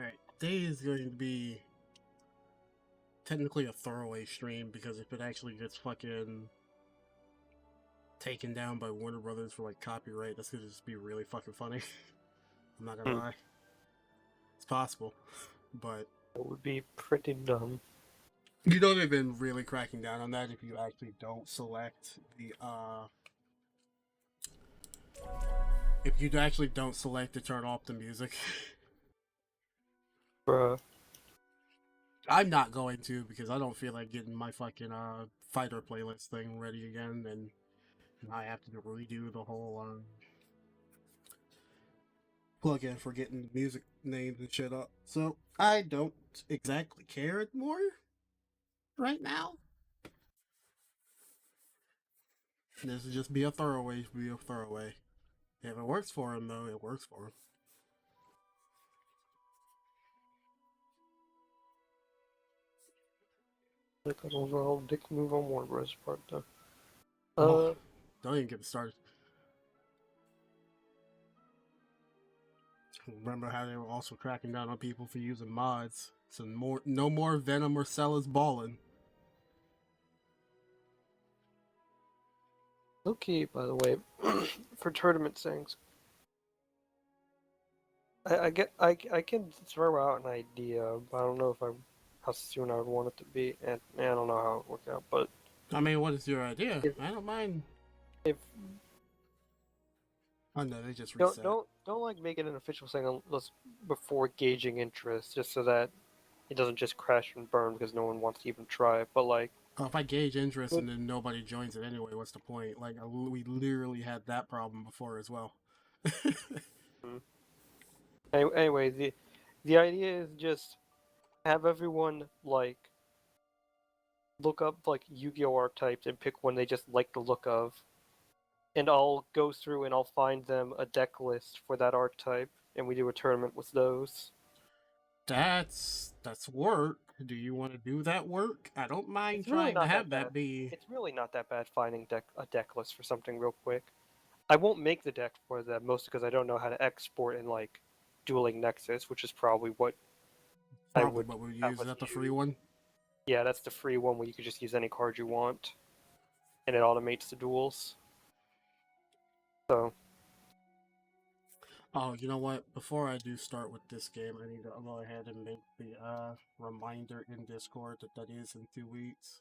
Alright, today is going to be technically a throwaway stream because if it actually gets fucking taken down by Warner Brothers for like copyright, that's gonna just be really fucking funny. I'm not gonna lie. It's possible, but It would be pretty dumb. you know they've been really cracking down on that if you actually don't select the if you actually don't select to turn off the music. Bruh. I'm not going to because I don't feel like getting my fucking fighter playlist thing ready again, and I have to redo the whole plugin for getting music names and shit up. So I don't exactly care anymore right now. This will just be a throwaway. If it works for him, though, it works for him. Like an overall dick move on Warner Bros. Part, though. Don't even get me started. Remember how they were also cracking down on people for using mods? So no more Venom or Cella's balling. Okay, by the way, for tournament things, I can throw out an idea, but I don't know if how soon I would want it to be, and I don't know how it would work out. But I mean, what is your idea? if, I don't mind. if Oh no, they just reset. don't like make it an official thing unless before gauging interest, just so that it doesn't just crash and burn because no one wants to even try it. But like, Oh, if I gauge interest and then nobody joins it anyway, what's the point? Like, we literally had that problem before as well. anyway, the idea is just have everyone like look up like Yu-Gi-Oh archetypes and pick one they just like the look of, and I'll go through and I'll find them a deck list for that archetype, and we do a tournament with those. That's work. Do you want to do that work? I don't mind It's really trying to not have that that bad. be. It's really not that bad finding a deck list for something real quick. I won't make the deck for them, mostly because I don't know how to export in like Dueling Nexus, which is probably what I Probably would what we have use. Is us that the use. free one? Yeah, that's the free one where you can just use any card you want, and it automates the duels. So Oh, you know what? Before I do start with this game, I need to go ahead and make the reminder in Discord that is in 2 weeks.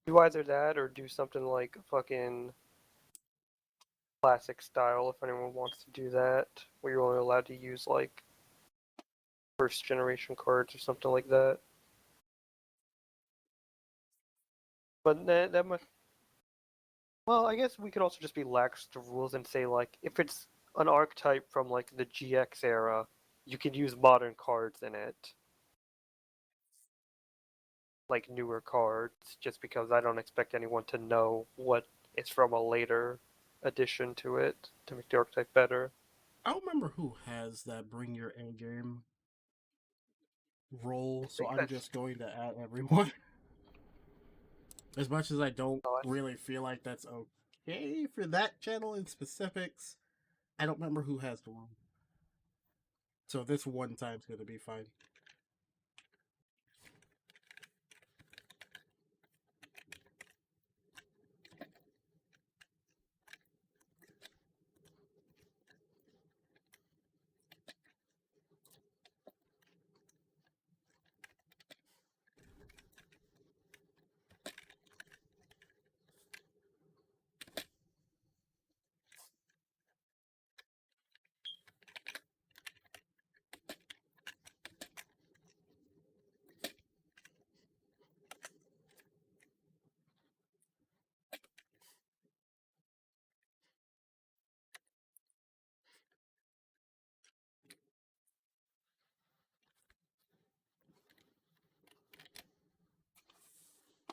do either that or do something like fucking classic style if anyone wants to do that, where you're only allowed to use like first generation cards or something like that. But that must. Well, I guess we could also just be lax to rules and say like if it's an archetype from like the GX era, you can use modern cards in it, like newer cards, just because I don't expect anyone to know what it's from a later addition to it to make the archetype better. I don't remember who has that Bring Your A Game role, I so think I'm that's. just going to add everyone. As much as I don't Oh, really feel like that's okay for that channel in specifics, I don't remember who has the role. So this one time's gonna be fine.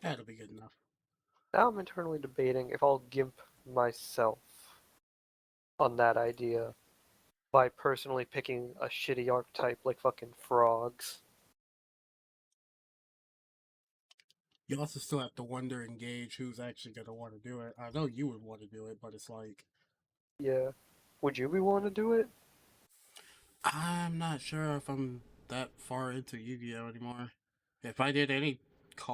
That'll be good enough. now I'm internally debating if I'll gimp myself on that idea by personally picking a shitty archetype like fucking frogs. You also still have to wonder and gauge who's actually gonna want to do it. I know you would want to do it, but it's like Yeah. Would you be willing to do it? I'm not sure if I'm that far into Yu-Gi-Oh anymore. If I did any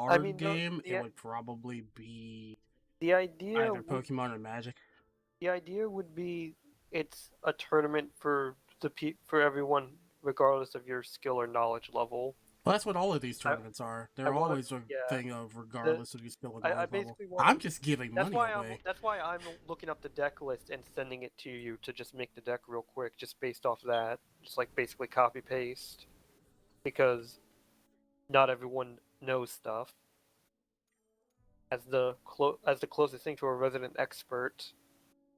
I card mean, game, it would probably be the idea either would Pokemon or Magic. the idea would be it's a tournament for for everyone, regardless of your skill or knowledge level. Well, that's what all of these I tournaments are. I They're want to always a yeah. thing of The regardless of your skill and I knowledge level. basically want to. I'm just giving money away. That's why I'm looking up the deck list and sending it to you to just make the deck real quick, just based off that, just like basically copy paste, because not everyone knows stuff. As the closest thing to a resident expert,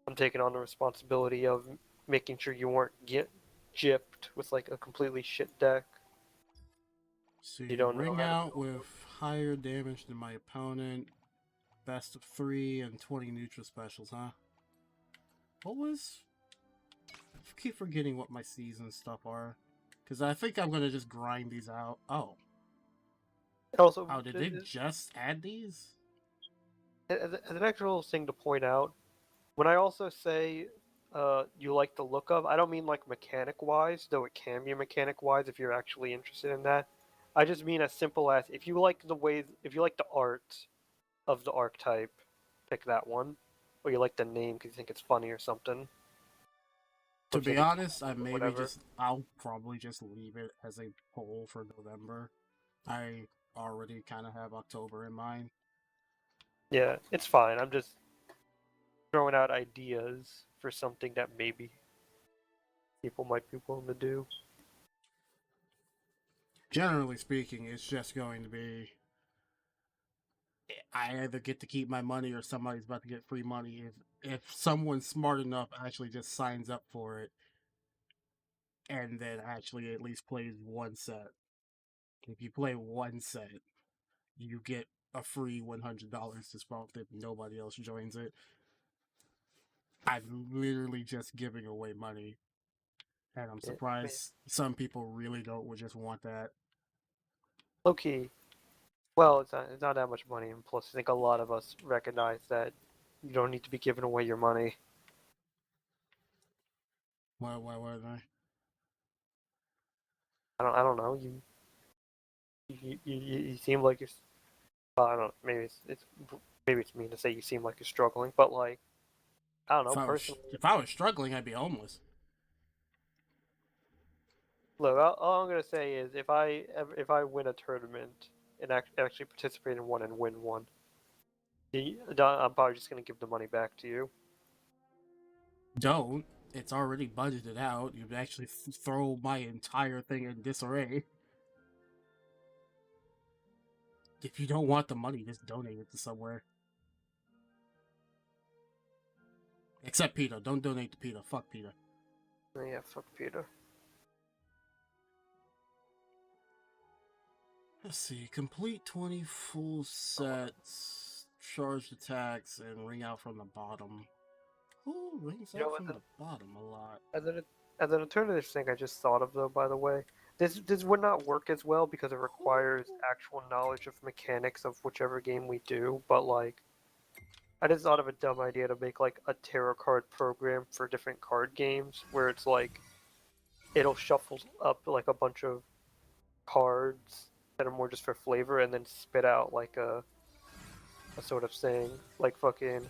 I'm taking on the responsibility of making sure you weren't get gypped with like a completely shit deck. You See, don't know ring how to out build with them. higher damage than my opponent. Best of 3 and 20 neutral specials, huh? What was... I keep forgetting what my season stuff are. Because I think I'm going to just grind these out. Oh. Also, Oh, did they just add these? as an actual thing to point out, when I also say you like the look of, I don't mean like mechanic wise, though it can be mechanic wise if you're actually interested in that. I just mean as simple as if you like the art of the archetype, pick that one. Or you like the name because you think it's funny or something. Or To if you be think it's honest, cool or whatever. I'll probably just leave it as a poll for November. I already kind of have October in mind. Yeah, it's fine. I'm just throwing out ideas for something that maybe people might be willing to do. Generally speaking, it's just going to be I either get to keep my money or somebody's about to get free money. If someone smart enough actually just signs up for it and then actually at least plays one set. If you play one set, you get a free $100 to spot if nobody else joins it. I'm literally just giving away money, and I'm Yeah, man. surprised some people really don't would just want that. Low key. Well, it's not that much money, and plus, I think a lot of us recognize that you don't need to be giving away your money. Why were they? I don't know. You seem like you're. I don't know. Maybe it's mean to say you seem like you're struggling, but like I don't know. Personally, If I was struggling, I'd be homeless. look, all I'm gonna say is if I win a tournament and actually participate in one and win one, I'm probably just gonna give the money back to you. Don't. It's already budgeted out. You'd actually throw my entire thing in disarray. If you don't want the money, just donate it to somewhere. Except PETA. Don't donate to PETA. Fuck PETA. Oh, yeah, fuck Peter. Let's see. Complete 20 full sets, charged attacks, and ring out from the bottom. Who rings You know out what? from the bottom a lot? As an as an alternative thing, I just thought of though. By the way, this would not work as well because it requires actual knowledge of mechanics of whichever game we do. But like, I just thought of a dumb idea to make like a tarot card program for different card games where it's like it'll shuffle up like a bunch of cards that are more just for flavor and then spit out like a sort of thing like fucking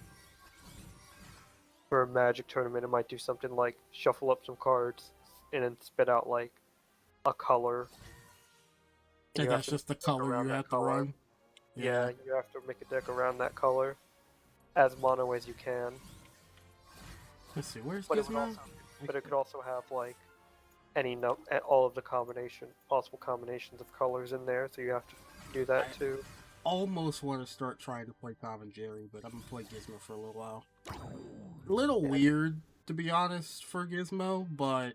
for a magic tournament it might do something like shuffle up some cards and then spit out like a color and And you have that's to make just the a deck color you around that have to color. run. Yeah, Yeah. you have to make a deck around that color as mono as you can. Let's see. Where's But it would Gizmo? also but it could also have like all of the possible combinations of colors in there, so you have to do I that too. almost want to start trying to play Tom and Jerry, but I'm gonna play Gizmo for a little while. A little Yeah, weird, to be honest, for Gizmo, but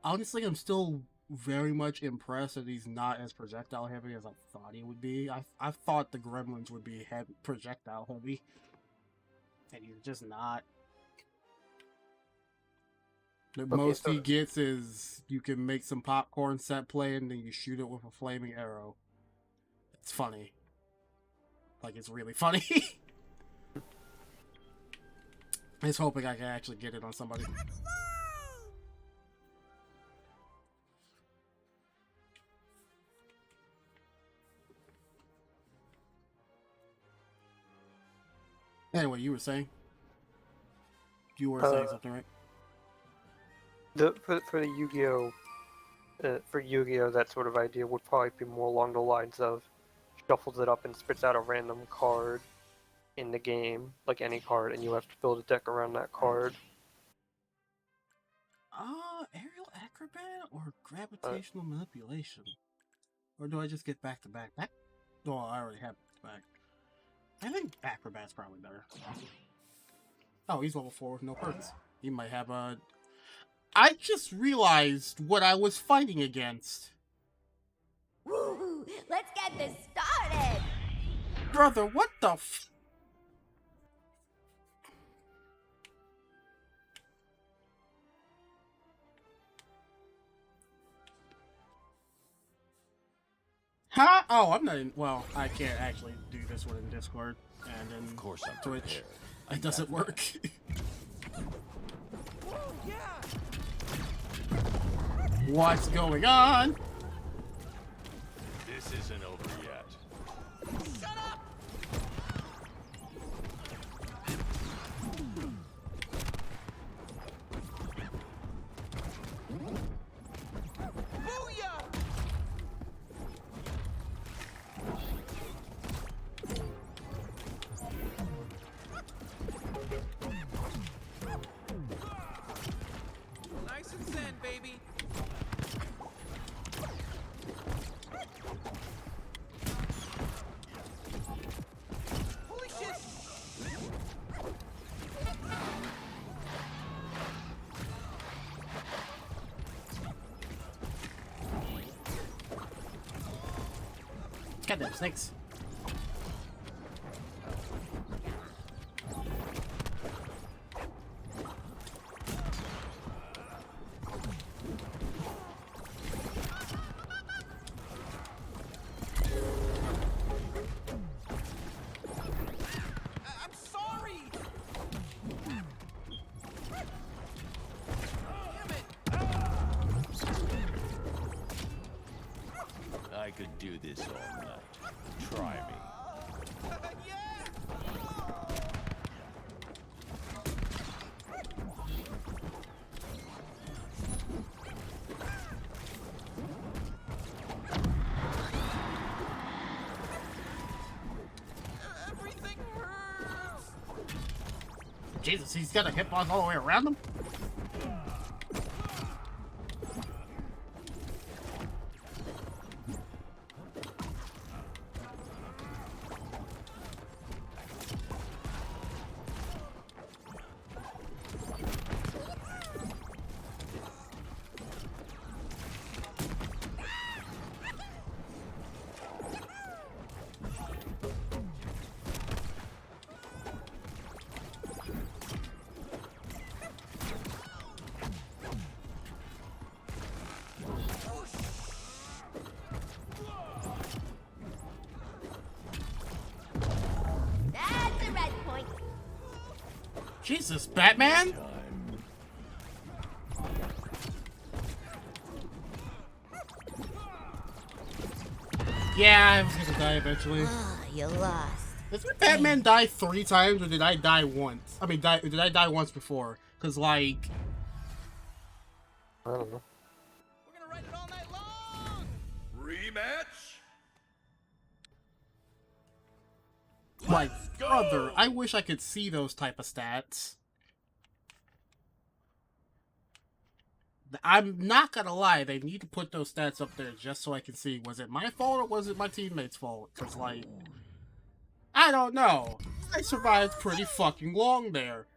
honestly, I'm still very much impressed that he's not as projectile heavy as I thought he would be. I thought the Gremlins would be projectile heavy, and he's just not. The okay, most he gets is you can make some popcorn set play and then you shoot it with a flaming arrow. It's funny. Like, it's really funny. I'm just hoping I can actually get it on somebody. Anyway, you were saying Uh, something, right? for the Yu-Gi-Oh, for Yu-Gi-Oh, that sort of idea would probably be more along the lines of shuffles it up and spits out a random card in the game, like any card, and you have to build a deck around that card. Aerial acrobat or Uh, gravitational manipulation? Or do I just get back to back? Oh, I already have back to back. I think acrobat's probably better. Oh, he's level 4 with no perks. He might have a. I just realized what I was fighting against. Woo! Let's get this started! Brother, what the f. Huh? Oh, I'm not in. Well, I can't actually do this one in Discord and in Of course I'm Twitch. prepared. It doesn't work. What's going on? This isn't over yet. Shut up! Booyah! Nice and zen, baby. Holy shit! Goddamn snakes. I'm sorry! Damn it! I could do this all night. Try me. Yeah! Everything hurts! Jesus, he's got a hitbox all the way around him? That's a red point. Jesus, Batman? Time. Yeah, I was gonna die eventually. Ah, you lost. Did Batman die 3 times or did I die once? I mean, did I die once before? Because, like, I don't know. We're gonna ride it all night long! Rematch? my go! brother, I wish I could see those type of stats. I'm not gonna lie, they need to put those stats up there just so I can see, was it my fault or was it my teammates' fault? Because, like, I don't know. I survived pretty fucking long there.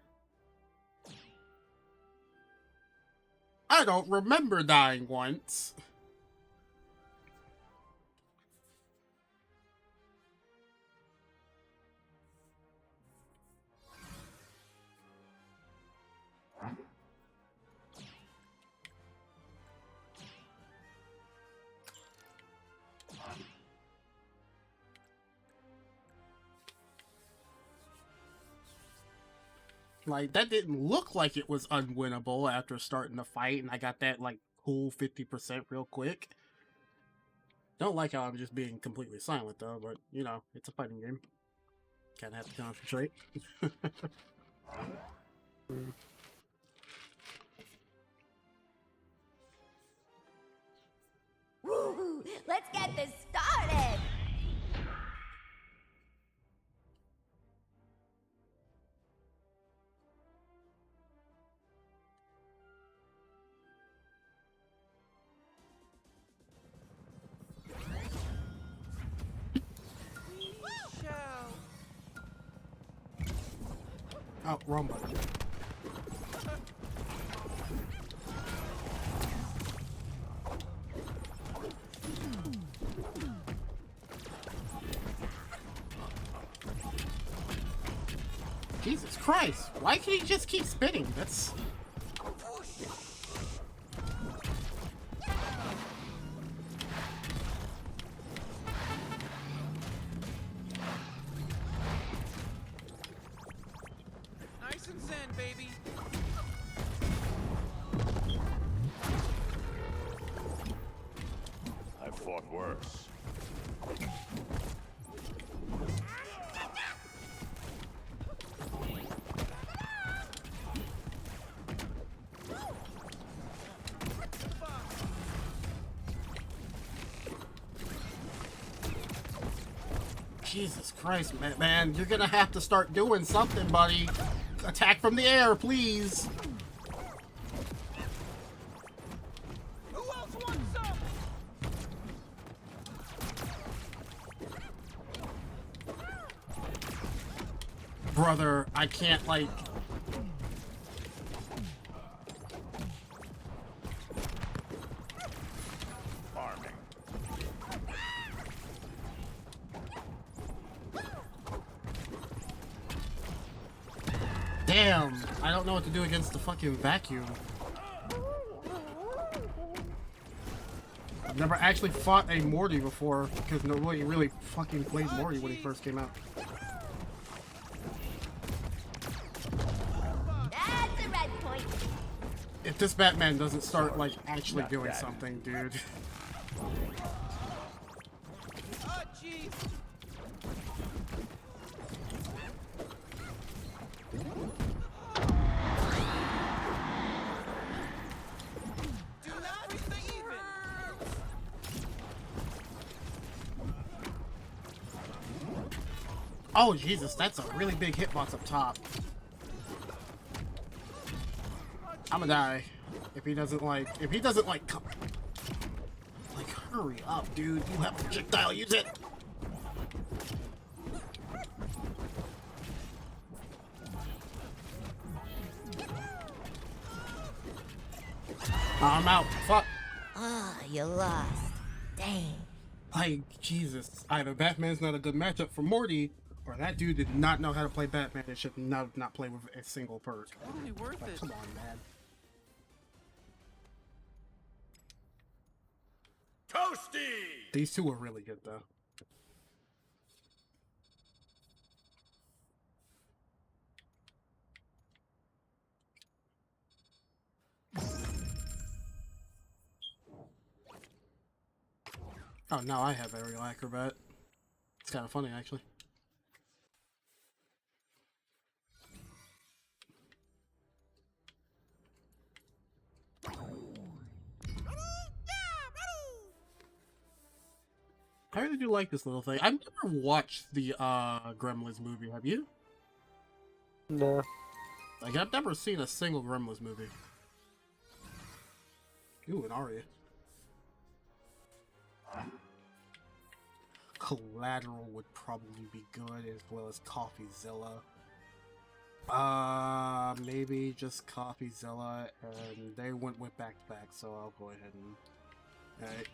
I don't remember dying once. Like, that didn't look like it was unwinnable after starting the fight, and I got that, like, cool 50% real quick. Don't like how I'm just being completely silent, though, but, you know, it's a fighting game. Kind of have to concentrate. Woo! Let's get this started! Oh, wrong button. Jesus Christ! Why can't he just keep spinning? That's... Nice and zen, baby. I've fought worse. Jesus Christ, man, you're gonna have to start doing something, buddy. Attack from the air, please. Who else wants some? Brother, I can't, like... Farming. Damn, I don't know what to do against the fucking vacuum. I've never actually fought a Morty before, because nobody really fucking played Morty when he first came out. That's a red point. If this Batman doesn't start, like, actually Not doing that. something, dude. Oh, jeez. Do not everything even. Oh, Jesus, that's a really big hitbox up top. I'm gonna die. If he doesn't, like, come... Like, hurry up, dude. You have a projectile, use it! I'm out. Fuck. Ah, you lost. Dang. Like, Jesus. Either Batman's not a good matchup for Morty, or that dude did not know how to play Batman and should not play with a single perk. Totally worth Like, it. come on, man. Toasty! These two are really good, though. Oh, now I have Aerial Acrobat. It's kind of funny, actually. I really do like this little thing. I've never watched the Gremlins movie, have you? Nah. Like, I've never seen a single Gremlins movie. Ooh, an Aria. Collateral would probably be good, as well as CoffeeZilla. Maybe just CoffeeZilla, and they went back to back, so I'll go ahead and...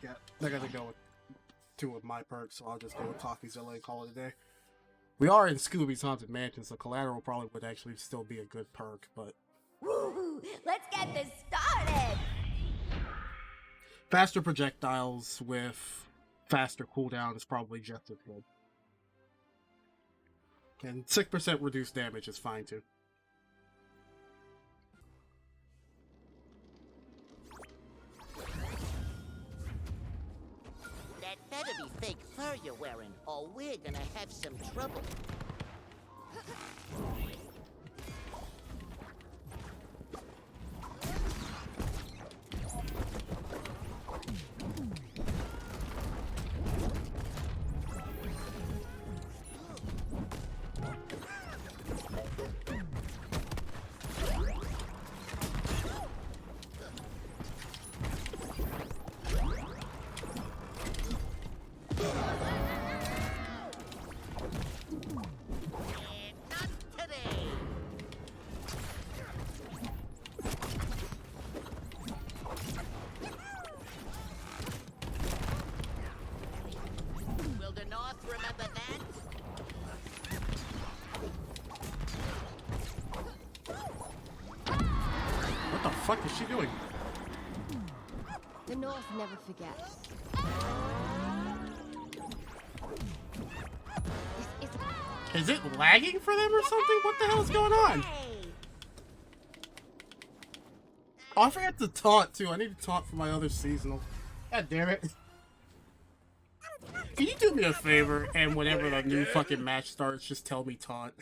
yeah, they're gonna go with two of my perks, so I'll just go with CoffeeZilla and call it a day. We are in Scooby's Haunted Mansion, so Collateral probably would actually still be a good perk, but... Woo! Let's get this started! Faster projectiles with faster cooldown is probably just as good. And 6% reduced damage is fine too. That better be fake fur you're wearing, or we're gonna have some trouble. fuck is she doing? The North never forgets. This is Is it lagging for them or something? What the hell is going on? Hey! Oh, I forgot to taunt too. I need to taunt for my other seasonal. God damn it. Can you do me a favor and whenever the new fucking match starts, just tell me taunt?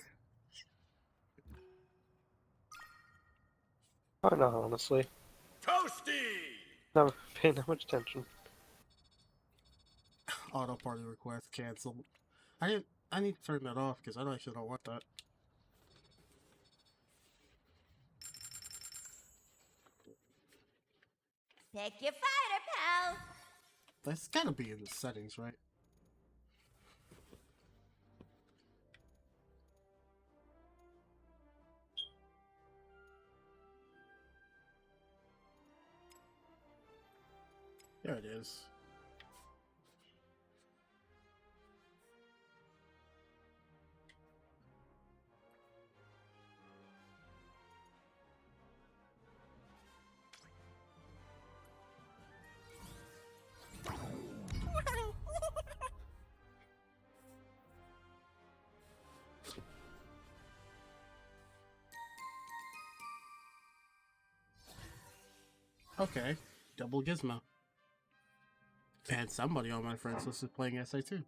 Oh no, honestly. Toasty! Not paying that much attention. Auto party request canceled. I need to turn that off because I actually don't want that. Pick your fighter, pal! That's gotta be in the settings, right? There it is. Okay, double Gizmo. And somebody on my friends list is playing SA too.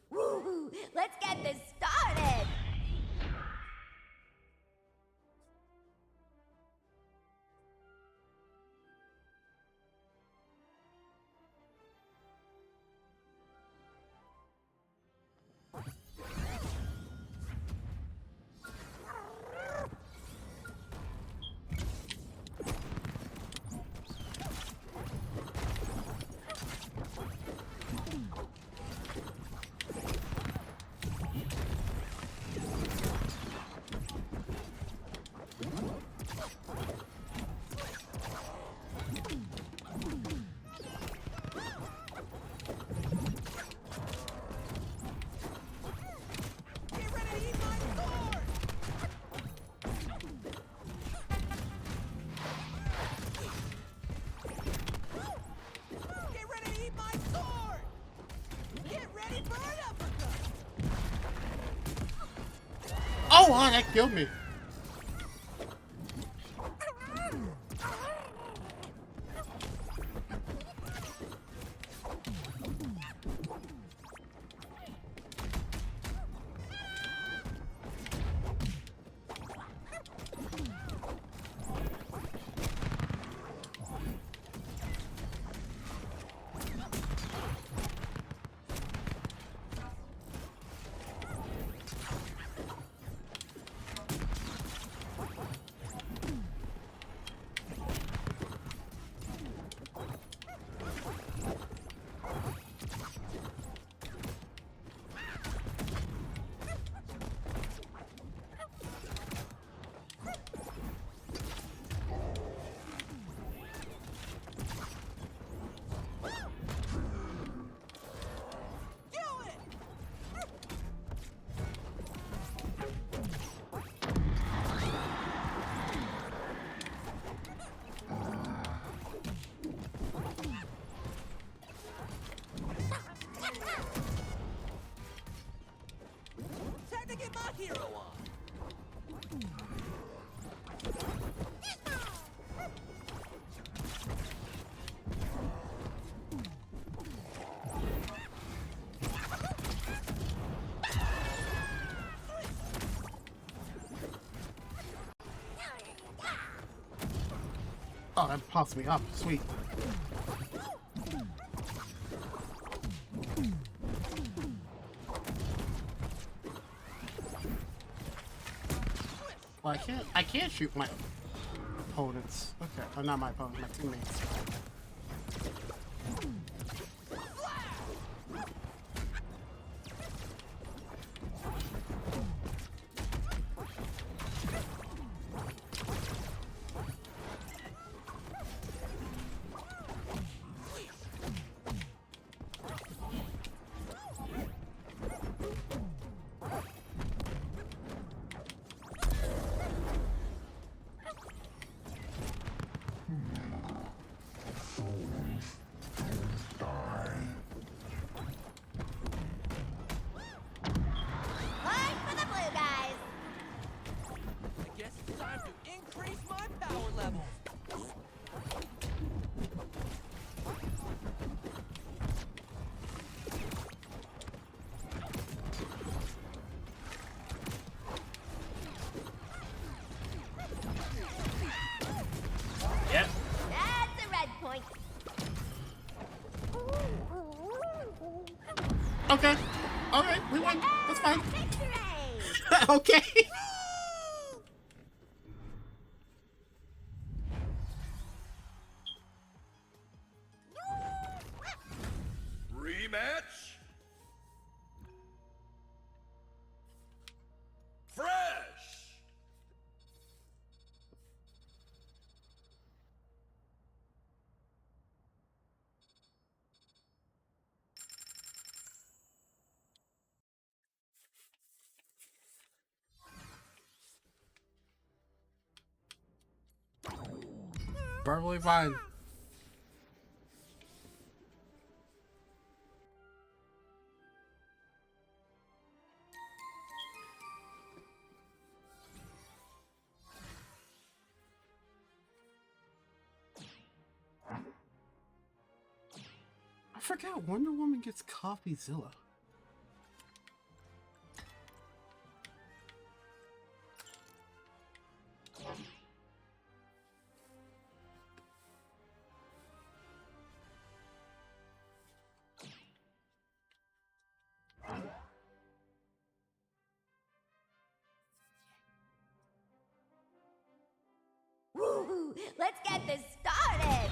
Woo! Let's get this started! Get ready to eat my sword! Get ready to eat my sword! Get ready for an uppercut! Oh, wow, that killed me. Time to get my hero on! Oh, that pops me up. Sweet. Well, I can't shoot my opponents. Okay, oh, not my opponents, my teammates. Yep. That's a red point. Okay. Okay, we won. That's fine. Victory! Okay. Rematch. Fresh. Perfectly fine. I forgot Wonder Woman gets CoffeeZilla. Woo! Let's get this started.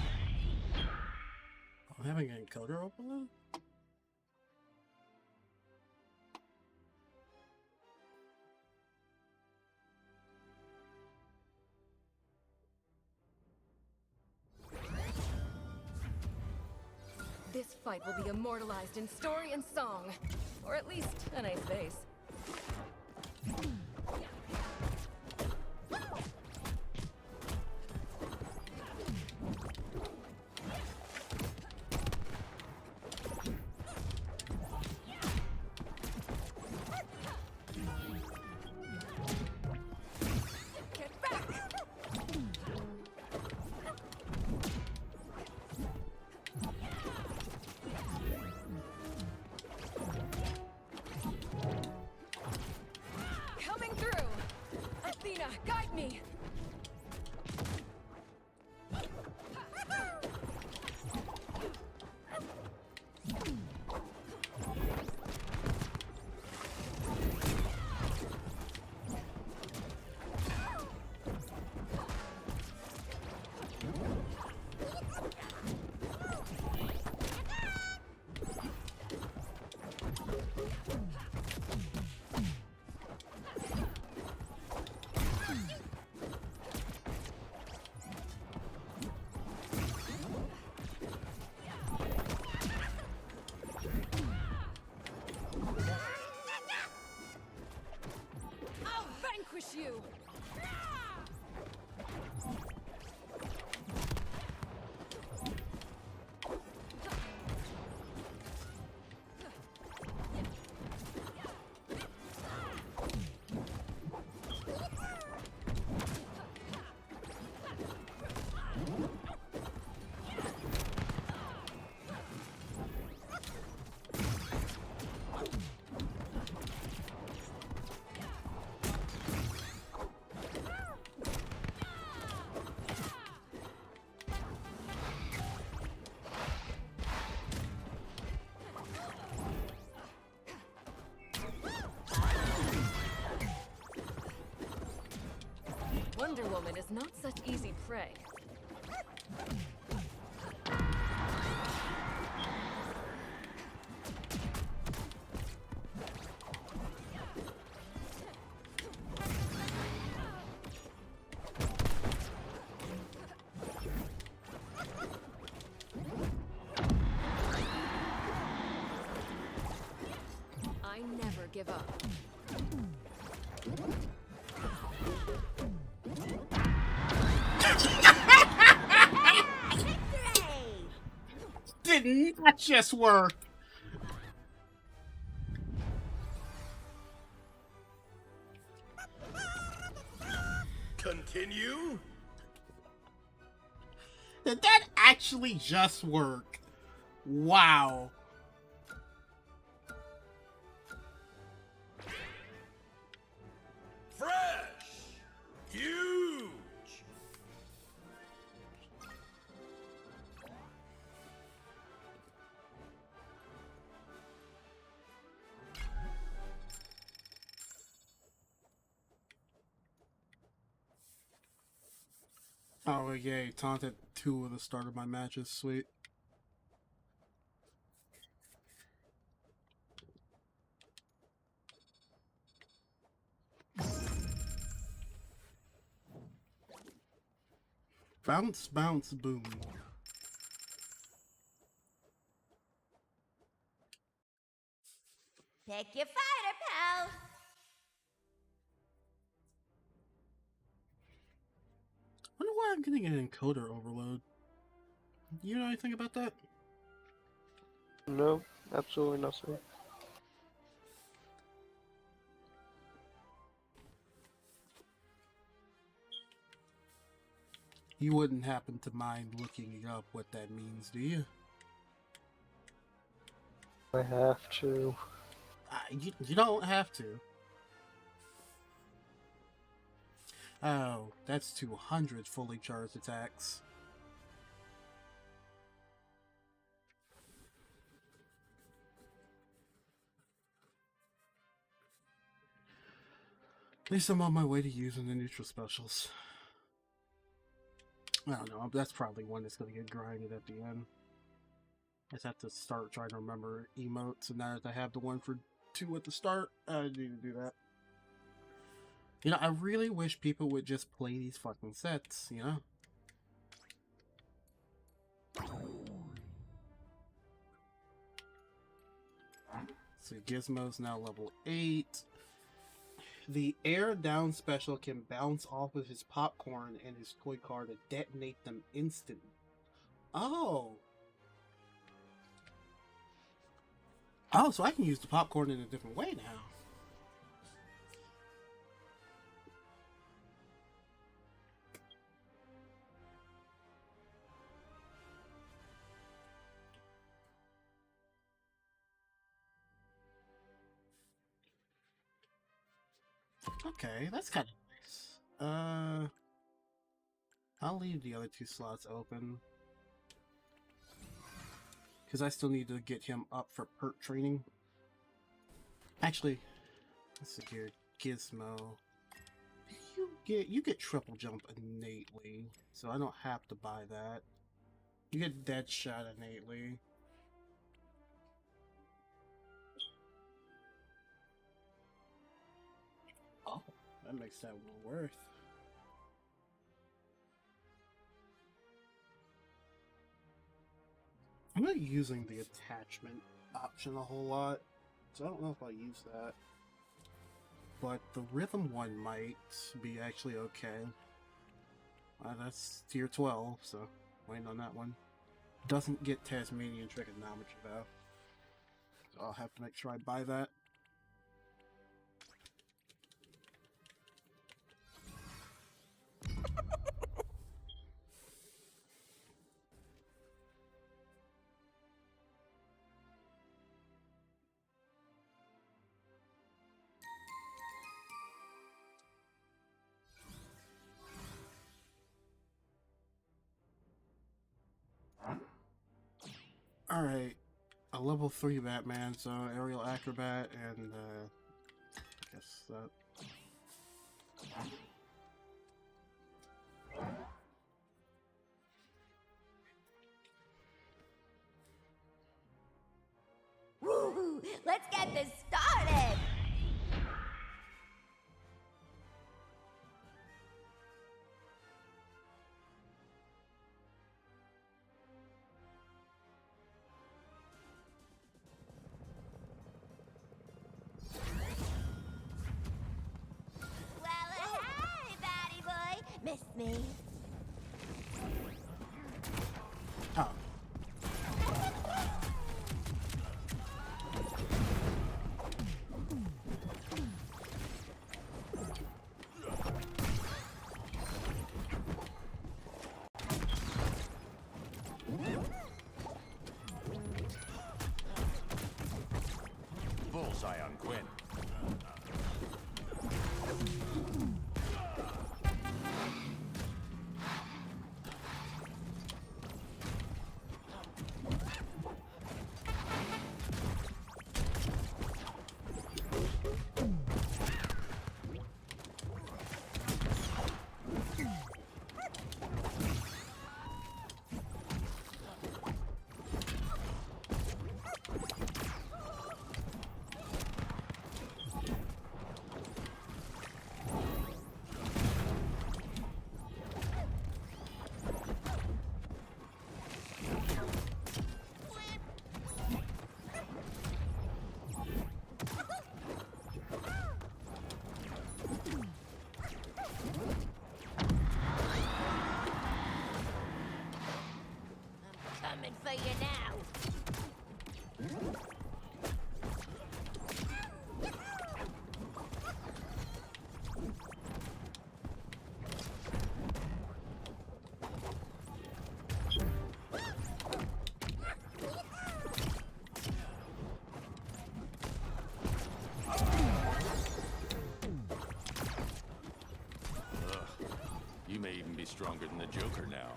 I'm having an encoder open. This fight will be immortalized in story and song. Or at least a nice vase. Get back! Coming through! Athena, guide me! I'll vanquish you! Wonder Woman is not such easy prey. I never give up. Victory! Did not just work. Continue. Did that actually just work? Wow. Fresh. Huge. Oh, yay. Taunted 2 of the start of my matches. Sweet. Bounce, bounce, boom. Pick your fighter, pal. I wonder why I'm getting an encoder overload. You know anything about that? No, absolutely nothing. You wouldn't happen to mind looking up what that means, do you? I have to. You don't have to. Oh, that's 200 fully charged attacks. At least I'm on my way to using the neutral specials. I don't know, that's probably one that's going to get grinded at the end. I just have to start trying to remember emotes, and now that I have the one for 2 at the start, I need to do that. You know, I really wish people would just play these fucking sets, you know? So Gizmo's now level 8. The air down special can bounce off of his popcorn and his toy car to detonate them instantly. Oh! Oh, so I can use the popcorn in a different way now. Okay, that's kind of nice. I'll leave the other 2 slots open. Because I still need to get him up for perk training. Actually, let's see here. Gizmo. You get triple jump innately, so I don't have to buy that. You get dead shot innately. Oh, that makes that one worth. I'm not using the attachment option a whole lot, so I don't know if I'll use that. But the rhythm one might be actually okay. That's tier 12, so waiting on that one. Doesn't get Tasmanian trigonometry though, so I'll have to make sure I buy that. Alright, a level 3 Batman, so aerial acrobat and I guess that. Woo! Let's get this started. Well, hey, batty boy. Miss me? Oh. Bullseye on Quinn. coming for you now. You may even be stronger than the Joker now.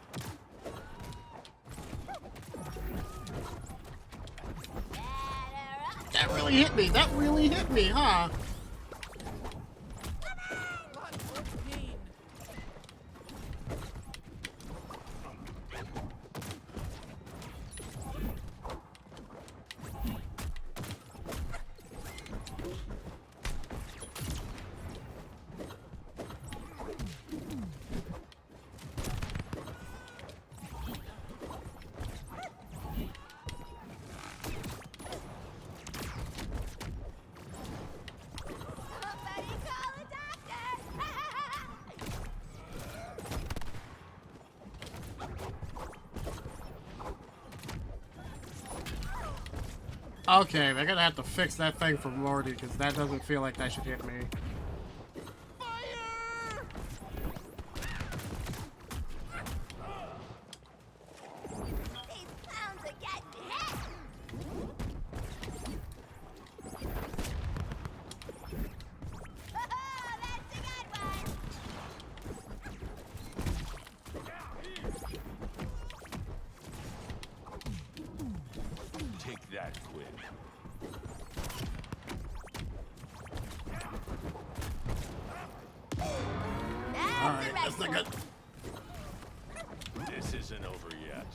That really hit me. That really hit me, huh? Lot 14. Somebody call a doctor. Okay, they're gonna have to fix that thing for Morty because that doesn't feel like that should hit me. Fire! These clowns are getting hit. Oh, that's a good one. Take that, Quinn. That's Alright, the right that's not one. good. This isn't over yet.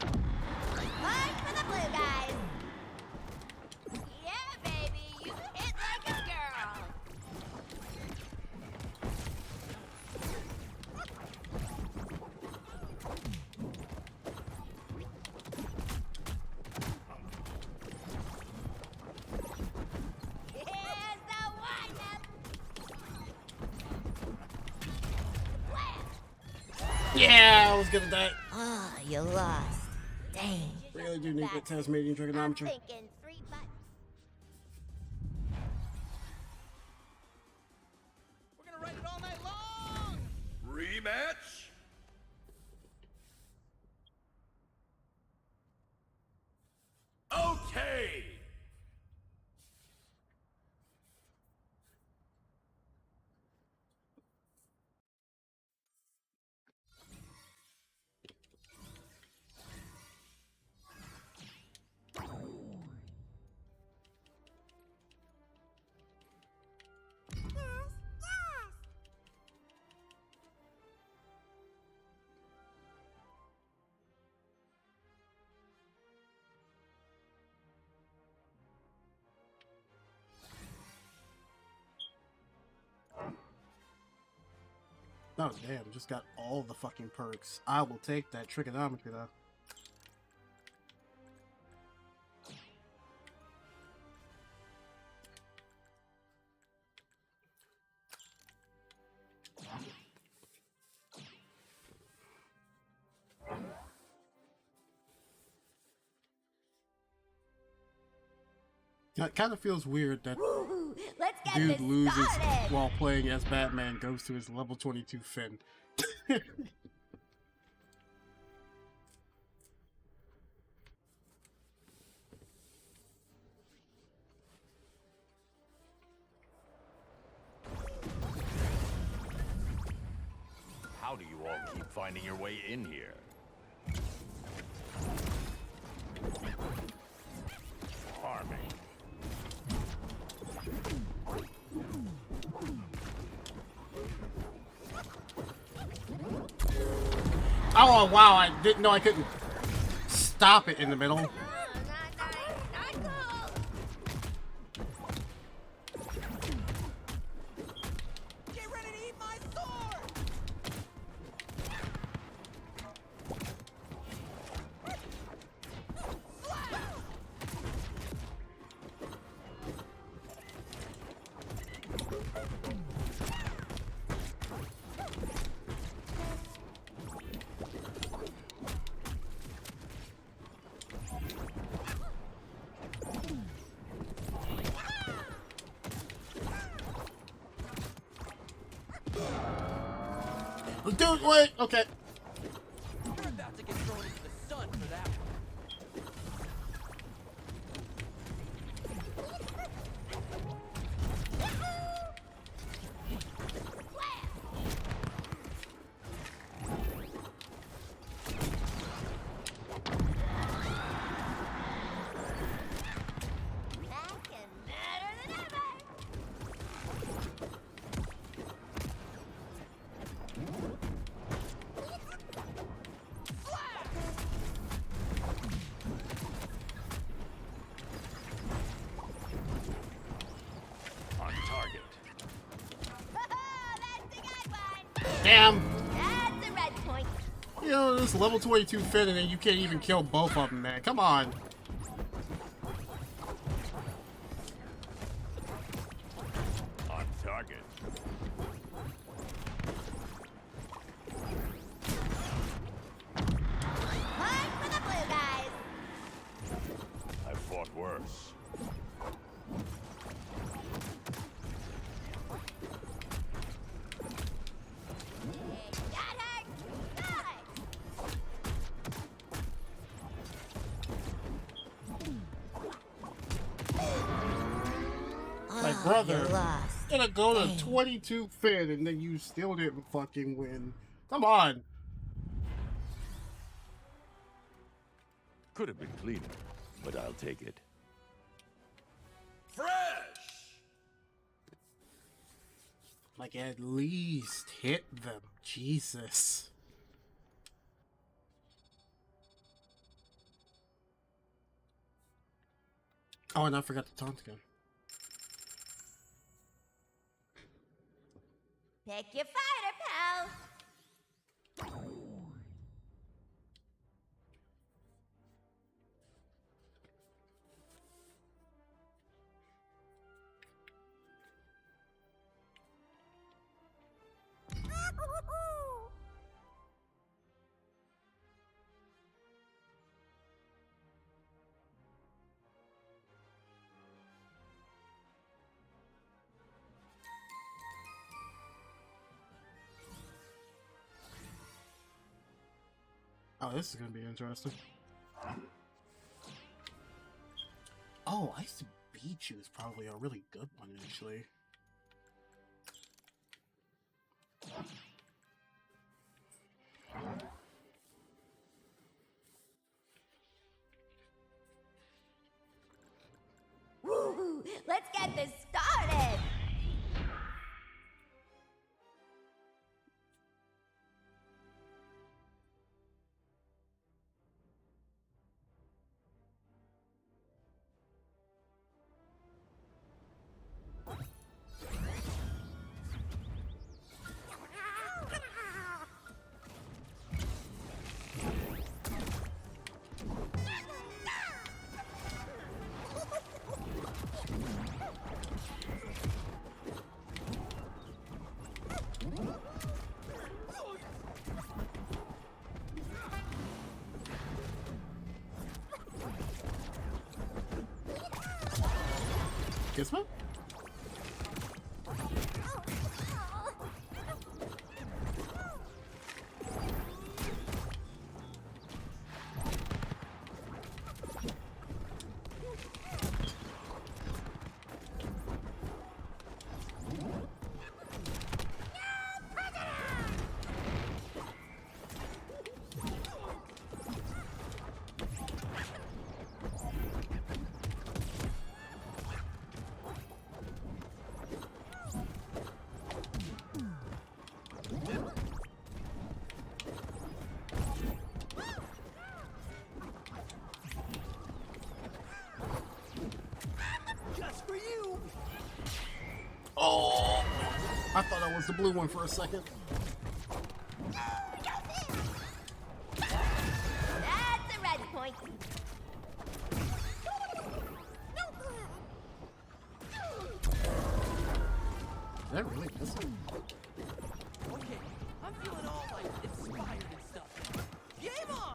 Point for the blue guys. Yeah, baby, you hit like a girl. Here's the wind-up. Wham! Yeah, I was good at that. Ah, you lost. Dang. Really do need that Tasmanian I'm trigonometry. thinking 3 buttons. We're gonna ride it all night long! Rematch? Okay! Oh damn, just got all the fucking perks. I will take that trigonometry though. It kind of feels weird that Woo, let's get dude this loses started. while playing as Batman goes to his level 22 Finn. How do you all keep finding your way in here? Farming. Oh wow, I didn't know I couldn't stop it in the middle. Oh, not nice, not cool. Get ready to eat my sword! Dude, wait. Okay. You're about to get thrown into the sun for that one. Back and better than ever. On target. That's the good one. Damn. That's a red point. You know, this level 22 Finn and then you can't even kill both of them, man. Come on. On target. One for the blue guys. I fought worse. It got hurt. Good. My brother. Gonna go to 22 Finn and then you still didn't fucking win. Come on. Could have been cleaner, but I'll take it. Like, at least hit them. Jesus. Oh, and I forgot the taunt again. Pick your fighter, pal. Oh, this is gonna be interesting. Oh, Ice to Beat You is probably a really good one, actually. Woo! Let's get this started. Gizmo? Just for you. Oh! I thought that was the blue one for a second. That's a red point. Did that really miss him? Okay, I'm feeling all like inspired and stuff. Game on!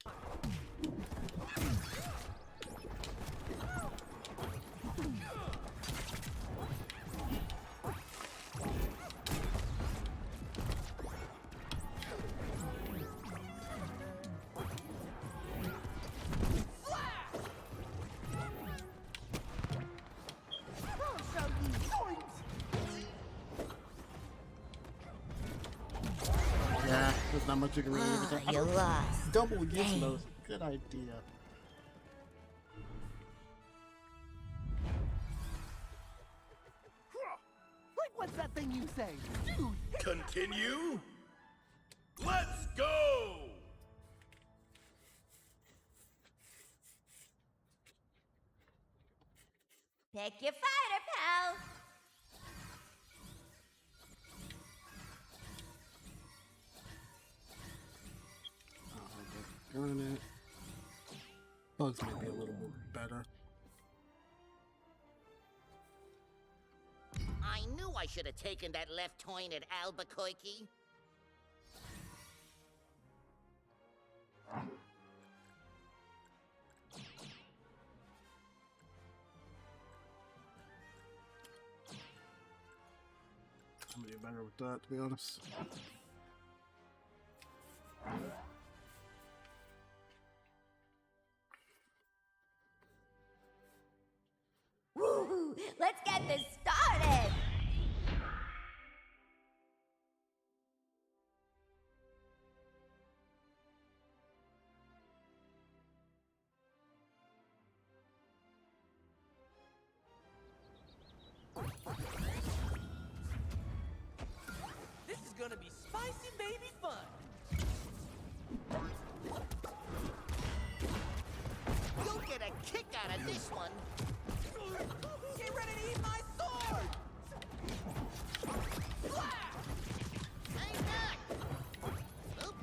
Not much you can really do with that. You lost. Double Gizmos. Good idea. Like, what's that thing you say? Dude, Continue? Let's go! Pick your fighter, pal. Earn it. Bugs might be a little more better. I knew I should have taken that left turn at Albuquerque. I'm gonna do better with that, to be honest. Woo! Let's get this started. this is gonna be spicy baby fun. You'll get a kick out of this one. Get ready to eat my sword! Hang on. Oop.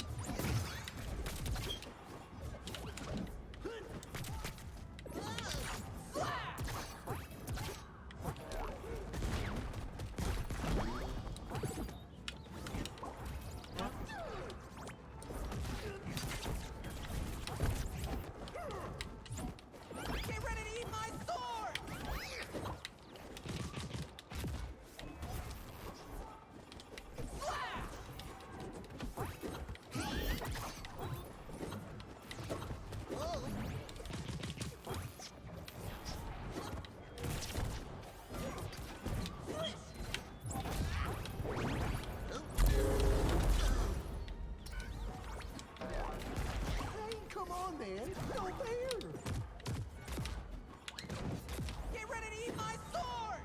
Get ready to eat my sword! Hey, come on, man. No fair. Get ready to eat my sword!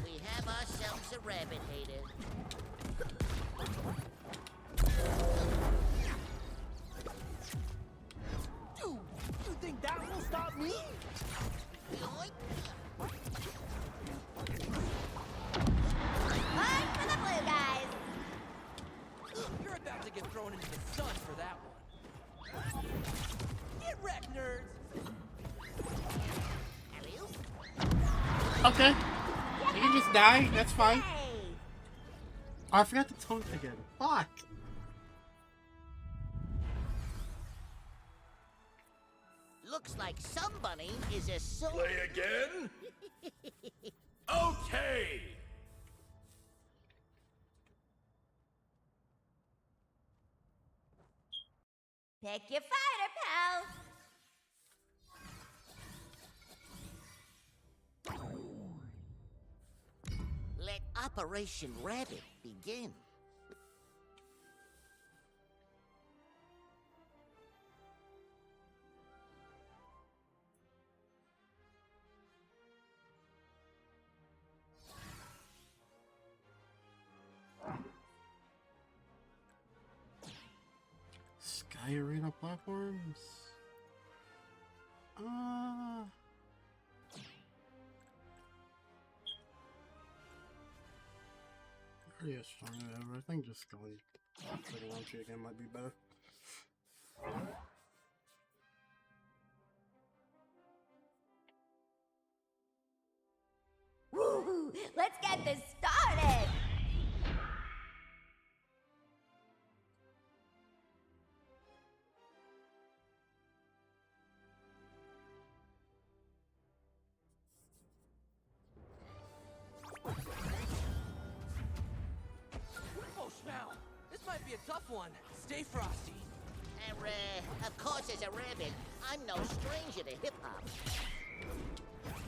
We have ourselves a rabbit hater. Dude, you think that will stop me? Yoink. One for the blue guys. You're about to get thrown into the sun for that one. Get wrecked, nerds! Alley-oop. Okay. You can just die. That's fine. Hey. Oh, I forgot the taunt again. Fuck. Looks like somebody is a sword. Play again? Okay! Pick your fighter, pal. Let Operation Rabbit begin. Sky Arena platforms? Pretty strong ever. I think just going for the launcher again might be better. Woo! Let's get this started. Oh, Schmal, this might be a tough one. Stay frosty. Of course, as a rabbit, I'm no stranger to hip-hop.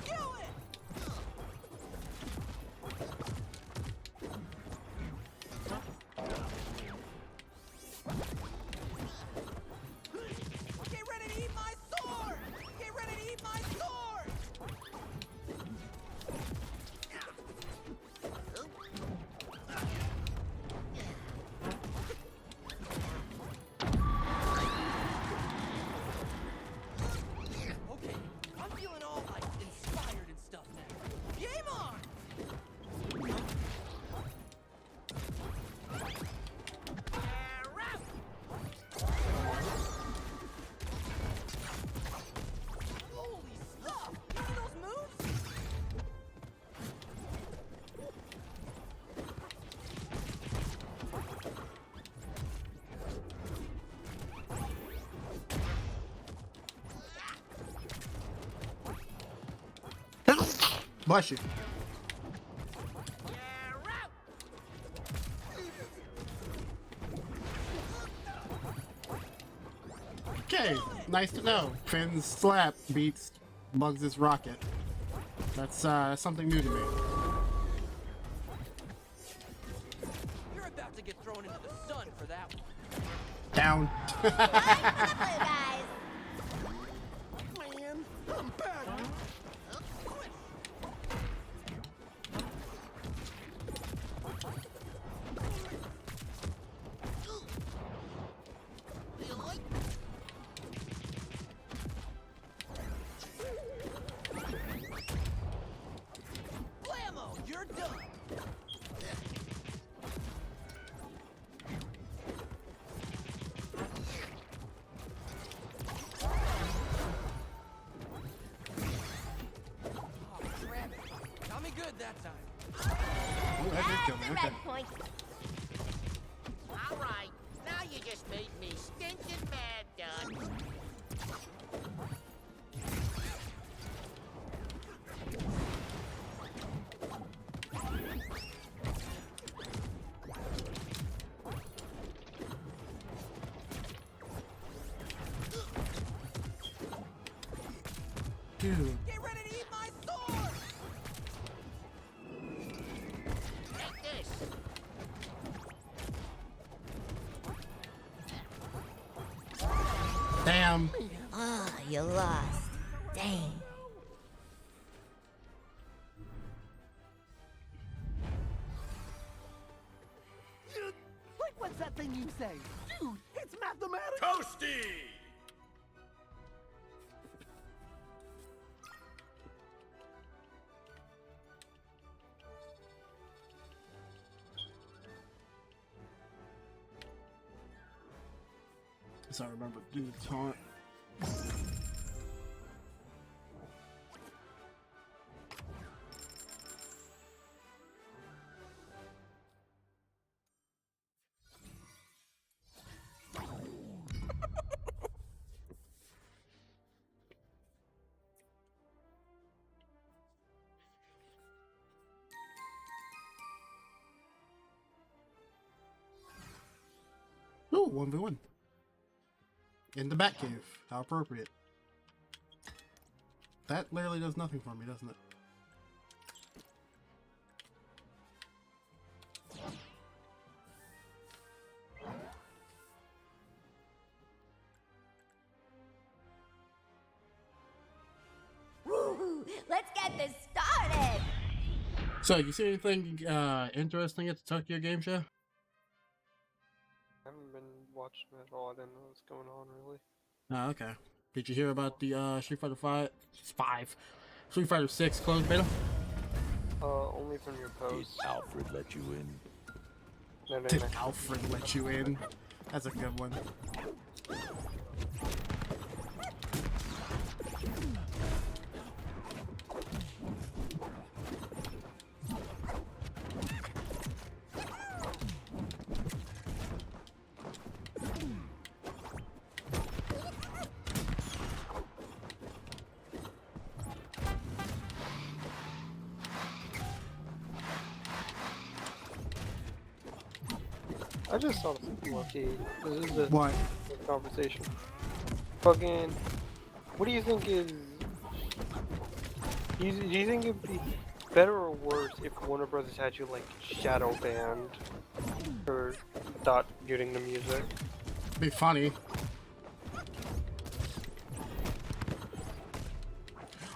Kill it! Get ready to eat my sword! Get ready to eat my sword! Okay, I'm feeling all like inspired and stuff now. Game on! Holy stuff! You see those moves? Bless you. Okay, nice to know. Finn's slap beats Bugs' rocket. That's something new to me. You're about to get thrown into the sun for that one. Down. Blue guys. Man, I'm back. Blammo, you're done. Oh, crap. Got me good that time. Oh, that did kill me. Red Okay. point. All right, now you just made me stinking mad, Dad. Dude. Get ready to eat my sword! Take this. Damn. Ah, you lost. Dang. Like, what's that thing you say? Dude, it's mathematics! Toasty! So I remember to do the taunt. Ooh, 1v1. In the Batcave. How appropriate. That literally does nothing for me, doesn't it? Woo! Let's get this started. So, you see anything interesting at the Tokyo Game Show? I haven't been watching it at all. I didn't know what's going on really. Oh, okay. Did you hear about the Street Fighter 5, Street Fighter 6 closed beta? Only from your Did posts. Alfred let you in? No. Did Alfred let you in? That's a good one. I just saw this lucky. This is a What? conversation. Fucking. What do you think is? Do you think it'd be better or worse if Warner Brothers had you like shadow banned for not muting the music? Be funny.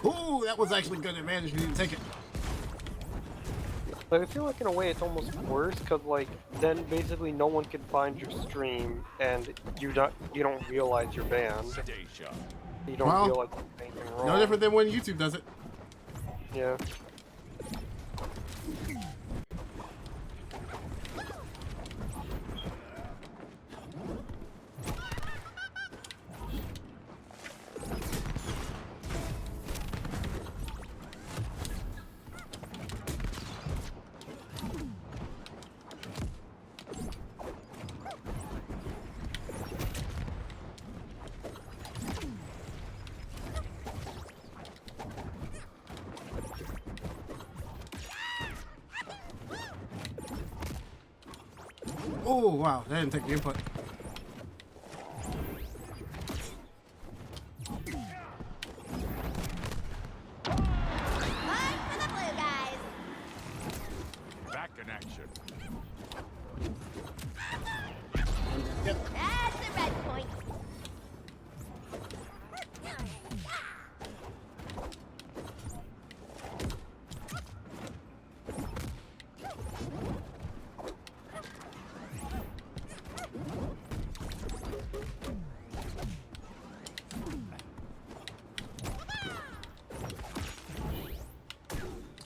Ooh, that was actually good advantage. You didn't take it. Like I feel like in a way it's almost worse because like then basically no one can find your stream and you don't realize you're banned. Stay sharp. You don't Well, realize anything wrong. No different than when YouTube does it. Yeah. Oh, wow. That didn't take the input. One for the blue guys. Back in action. That's the red point.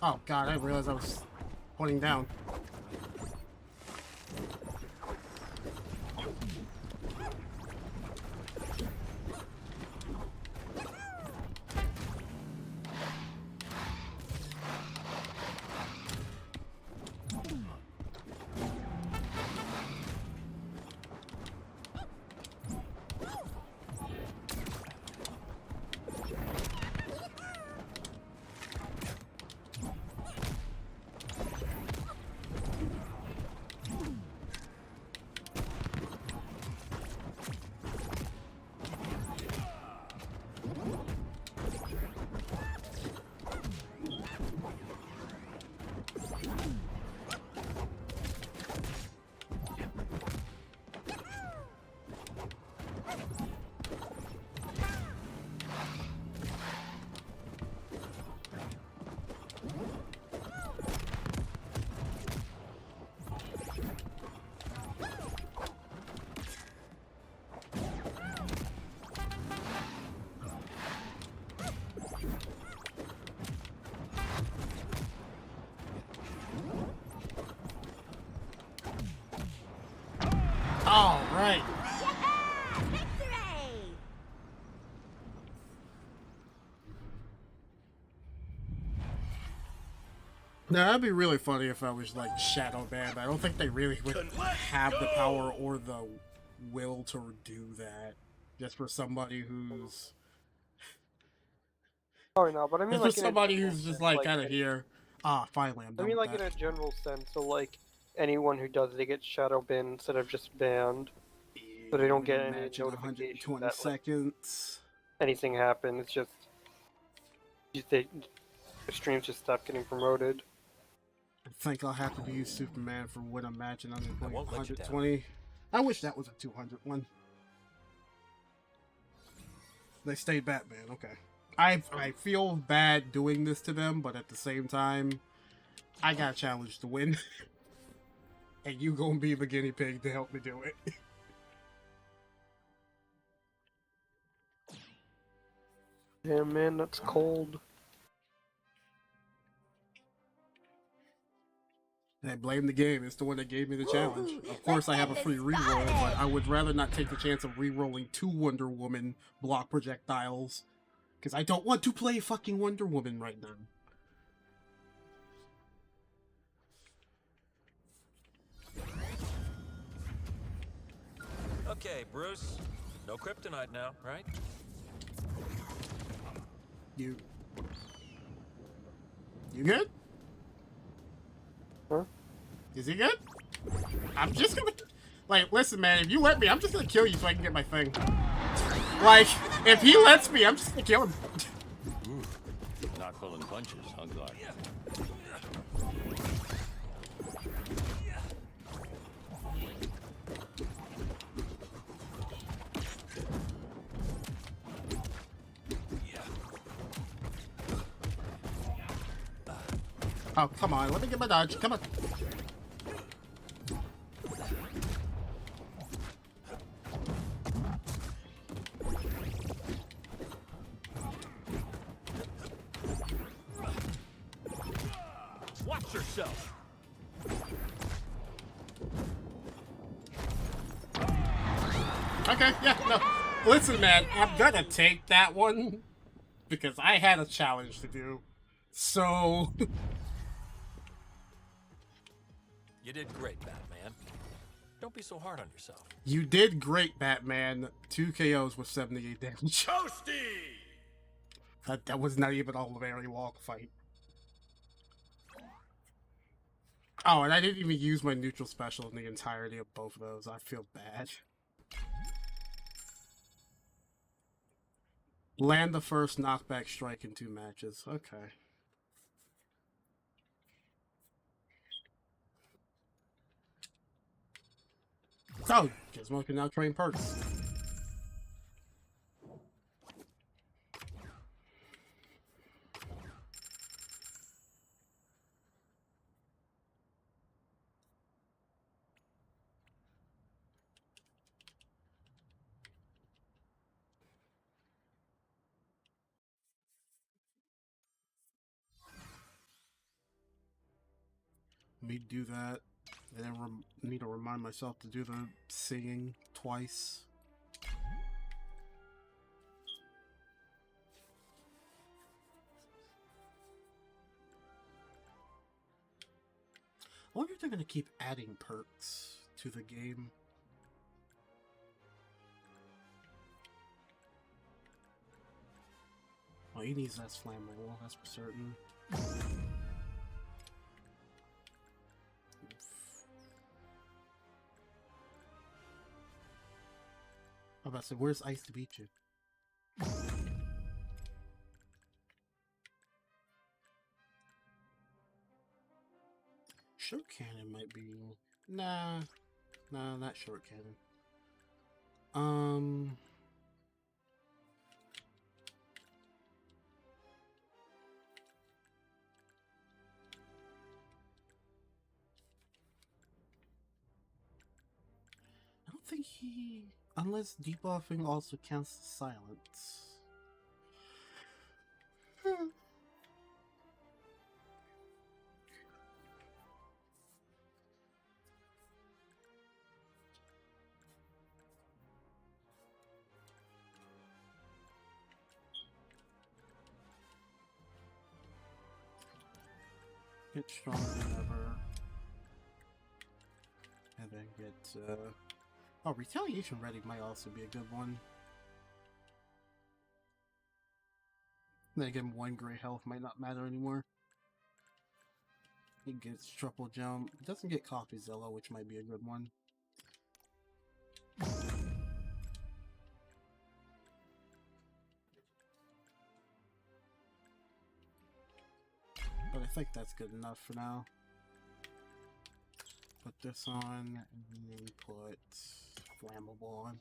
Oh, God. I didn't realize I was pointing down. All right. Yeah! Victory! Now, that'd be really funny if I was like shadow banned. I don't think they really would have the power or the will to do that. Just for somebody who's Probably not, but I mean just for like in a somebody general who's just sense, like kind of here. Ah, finally, I'm I done mean with like in that. a general sense, so like anyone who does it, they get shadow banned instead of just banned. So they don't get any Imagine notification 120 that like seconds. anything happened. It's just the streams just stop getting promoted. I think I'll have to use Superman for when I'm matching on I won't let you down. 120. I wish that was a 200 one. They stayed Batman, okay. I feel bad doing this to them, but at the same time, I got a challenge to win. And you gonna be the guinea pig to help me do it. Damn man, that's cold. I blame the game. It's the one that gave me the challenge. Woo! Of course, I Let's have a get free this reroll, but started. I would rather not take the chance of rerolling 2 Wonder Woman block projectiles. Because I don't want to play fucking Wonder Woman right now. Okay, Bruce. No kryptonite now, right? You good? Huh? Is he good? I'm just gonna... Like, listen, man, if you let me, I'm just gonna kill you so I can get my thing. Like, if he lets me, I'm just gonna kill him. Not pulling punches, huh, God? Oh, come on, let me get my dodge. Come on. Watch yourself. Okay, yeah, no. Listen, man, I'm gonna take that one because I had a challenge to do. So, You did great, Batman. Don't be so hard on yourself. you did great, Batman. 2 KOs with 78 damage. Toasty! That was not even a very long fight. Oh, and I didn't even use my neutral special in the entirety of both of those. I feel bad. Land the first knockback strike in 2 matches. Okay. Oh, Gizmo can now train perks. Let me do that, and then need to remind myself to do the singing twice. I wonder if they're gonna keep adding perks to the game. Oh, he needs less flammable, that's for certain. I'm about to say, where's Ice to beat you? Short cannon might be... Nah, not short cannon. I don't think he... Unless debuffing also counts as silence. Get stronger than ever. And then get, Oh, Retaliation Ready might also be a good one. Then again, 1 gray health might not matter anymore. He gets triple jump. It doesn't get Coffeezilla, which might be a good one. But I think that's good enough for now. Put this on, and then put Flammable on.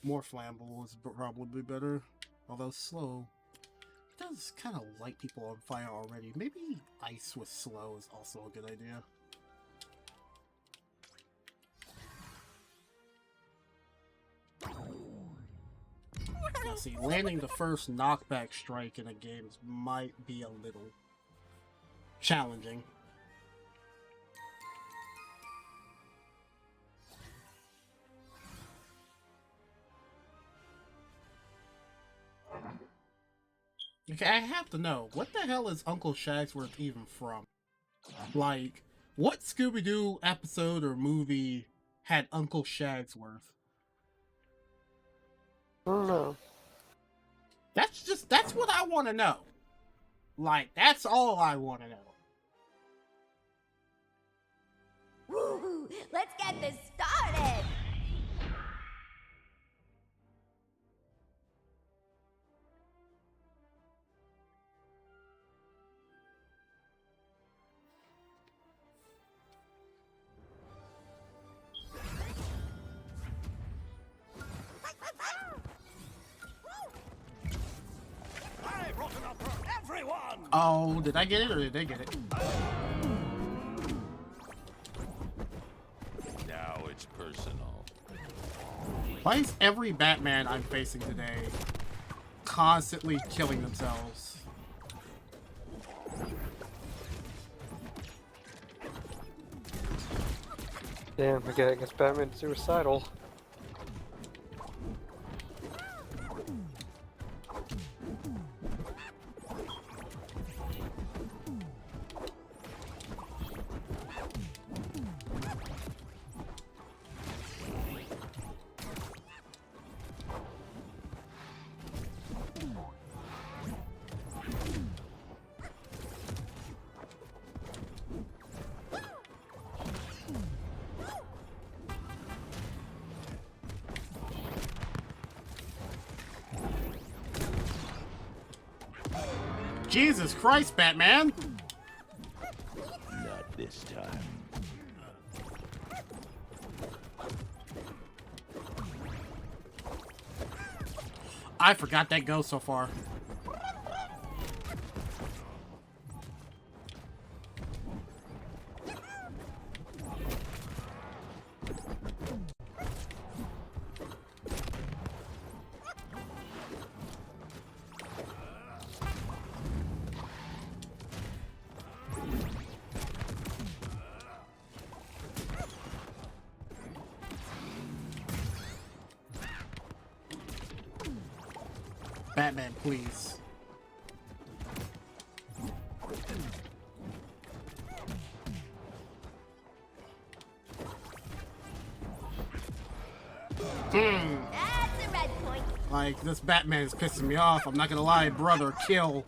More Flammable is probably better, although slow. It does kind of light people on fire already. Maybe Ice with slow is also a good idea. Now see, landing the first knockback strike in a game might be a little challenging. Okay, I have to know, what the hell is Uncle Shagsworth even from? Like, what Scooby-Doo episode or movie had Uncle Shagsworth? I don't know. That's what I want to know. Like, that's all I want to know. Woo! Let's get this started! started! Oh, did I get it or did they get it? Now it's personal. Why is every Batman I'm facing today constantly killing themselves? Damn, I guess Batman's suicidal. Jesus Christ, Batman! Not this time. I forgot that goes so far. Batman, please. That's a red point. Like, this Batman is pissing me off. I'm not gonna lie, brother, kill.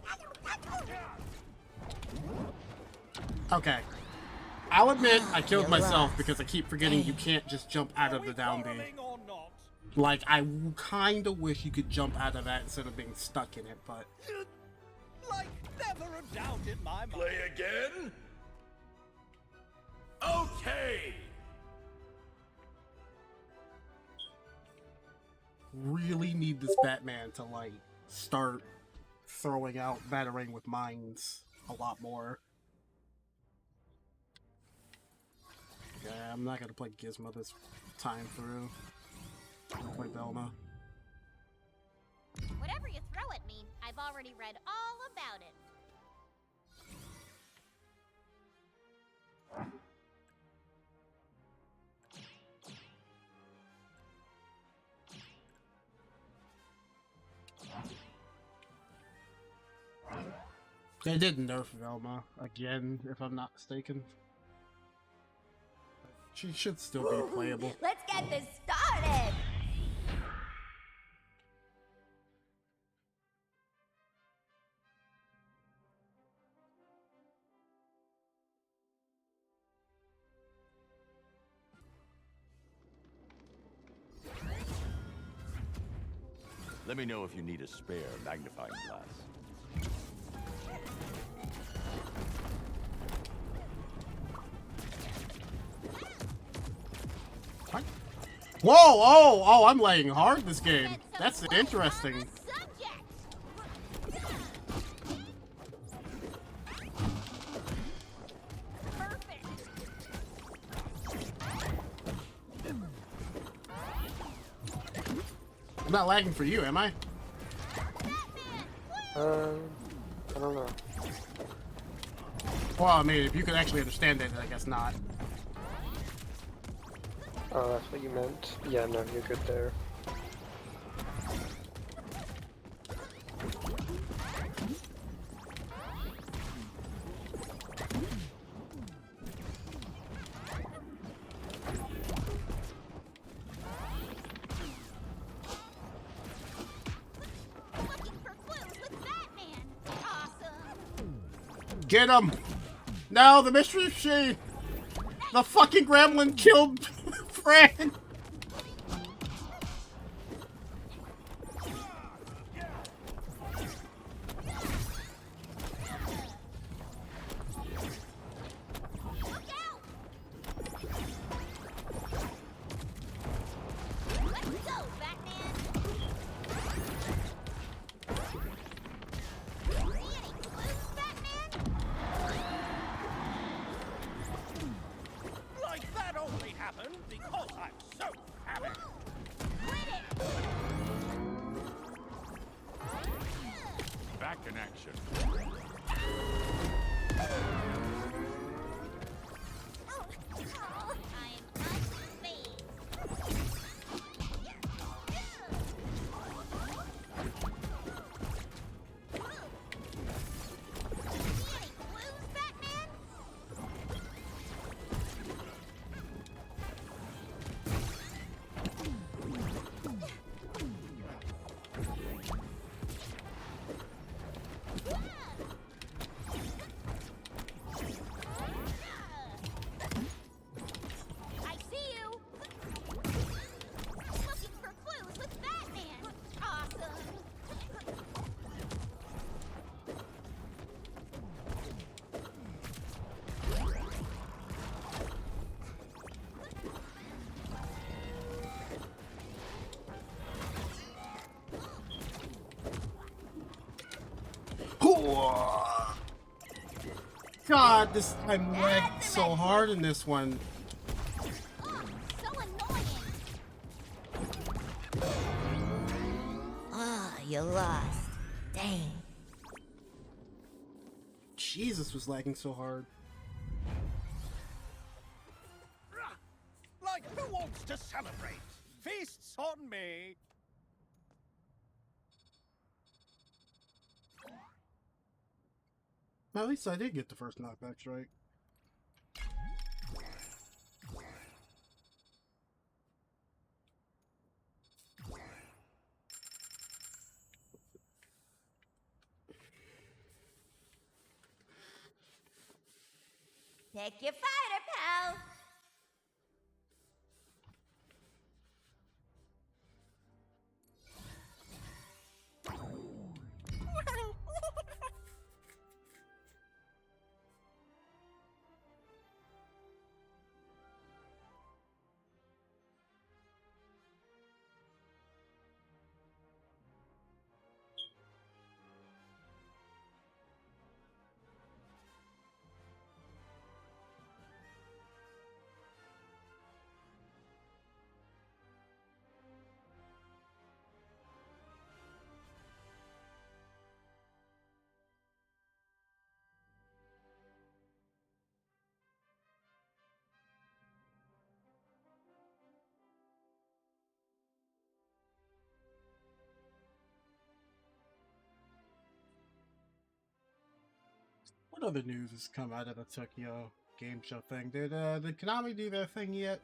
Okay. I'll admit, I killed myself because I keep forgetting you can't just jump out of the down B. Like, I kinda wish you could jump out of that instead of being stuck in it, but... Like never a doubt in my mind. Play again? Okay! Really need this Batman to, like, start throwing out Batarang with mines a lot more. Yeah, I'm not gonna play Gizmo this time through. I'm gonna play Velma. Whatever you throw at me, I've already read all about it. They did nerf Velma again, if I'm not mistaken. She should still be playable. Let's get this started! Let me know if you need a spare magnifying glass. What? Whoa! Oh! I'm laying hard this game. That's interesting. I'm not lagging for you, am I? I don't know. Well, I mean, if you could actually understand it, then I guess not. Oh, that's what you meant. Yeah, no, you're good there. Get him! No, the mystery machine! The fucking gremlin killed friend. Look out! Let's go, Batman! See any clues, Batman? Like that only happened because I'm so savage. Quit it! Back in action. I'm unfazed. See any clues, Batman? I see you. Looking for clues with Batman. Awesome. God, this I'm lagging That's so the hard in this one. Ugh, so annoying. Ah, you lost. Dang. Jesus, was lagging so hard. Like, who wants to celebrate? Feasts on me. At least I did get the first knockbacks right. Pick your fighter, pal. What other news has come out of the Tokyo game show thing? Did Konami do their thing yet?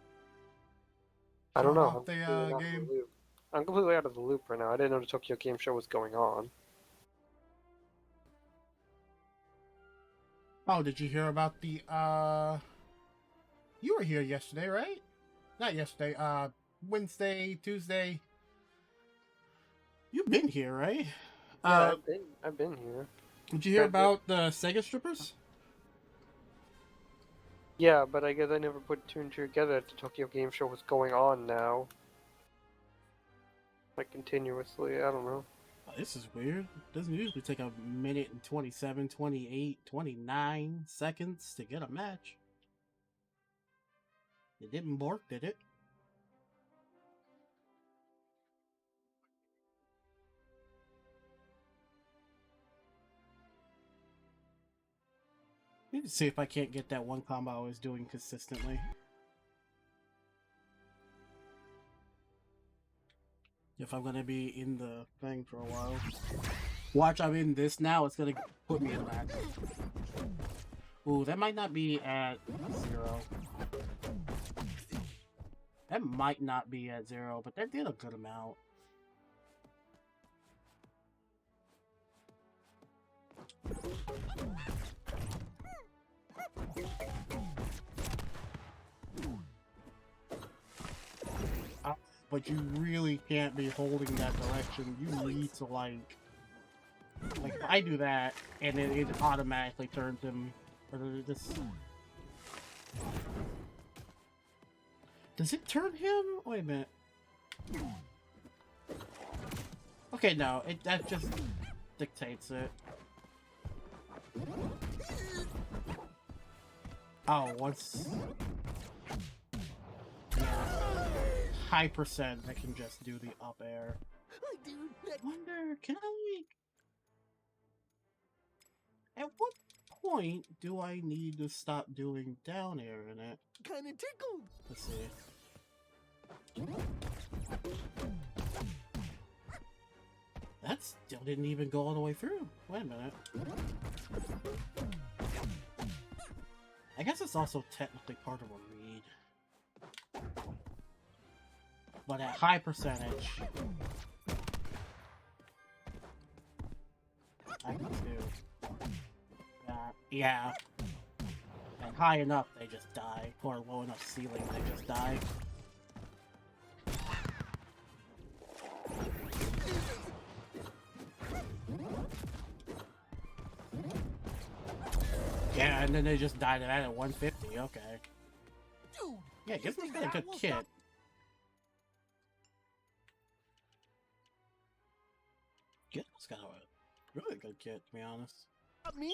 I don't Showing know. off the game? I'm completely out of the loop right now. I didn't know the Tokyo Game Show was going on. Oh, did you hear about the you were here yesterday, right? Not yesterday, Wednesday, Tuesday. You've been here, right? Yeah, I've been here. Did you hear Yeah, about the Sega strippers? Yeah, but I guess I never put two and two together that the Tokyo Game Show was going on now. Like continuously, I don't know. Oh, this is weird. It doesn't usually take a minute and 27, 28, 29 seconds to get a match. It didn't bork, did it? Need to see if I can't get that one combo I was doing consistently. If I'm gonna be in the thing for a while. Watch, I'm in this now, it's gonna put me in that. Ooh, that might not be at 0. That might not be at 0, but that did a good amount. but you really can't be holding that direction. You need to like if I do that, and then it automatically turns him, or does it turn him? Wait a minute. Okay, no, that just dictates it. Oh, once... Yeah. High percent, I can just do the up air. Wonder, can I... At what point do I need to stop doing down air in it? Kinda tickled. Let's see. That still didn't even go all the way through. Wait a minute. I guess it's also technically part of a read. But at high percentage, I can do that. Yeah. And high enough, they just die. Or low enough ceiling, they just die. Yeah, and then they just died to that at 150, okay. Dude, Yeah, Gizmo's got a good kit. Gizmo's got a really good kit, to be honest. me?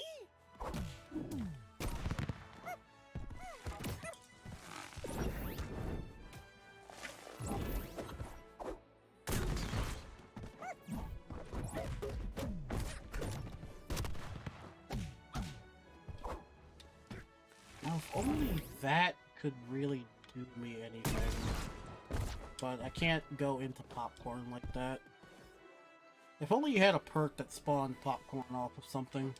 Now, if only that could really do me anything. But I can't go into popcorn like that. If only you had a perk that spawned popcorn off of something.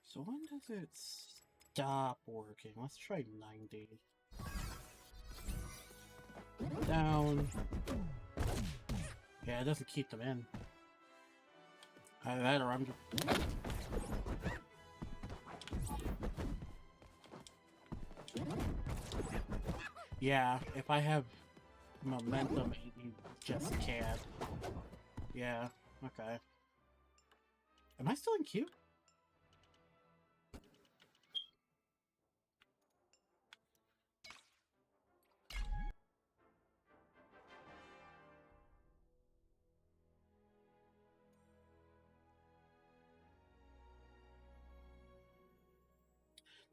So when does it stop working? Let's try 90. Down. Yeah, it doesn't keep them in. Either that or I'm just... Yeah, if I have momentum, you just can't. Yeah, okay. Am I still in queue?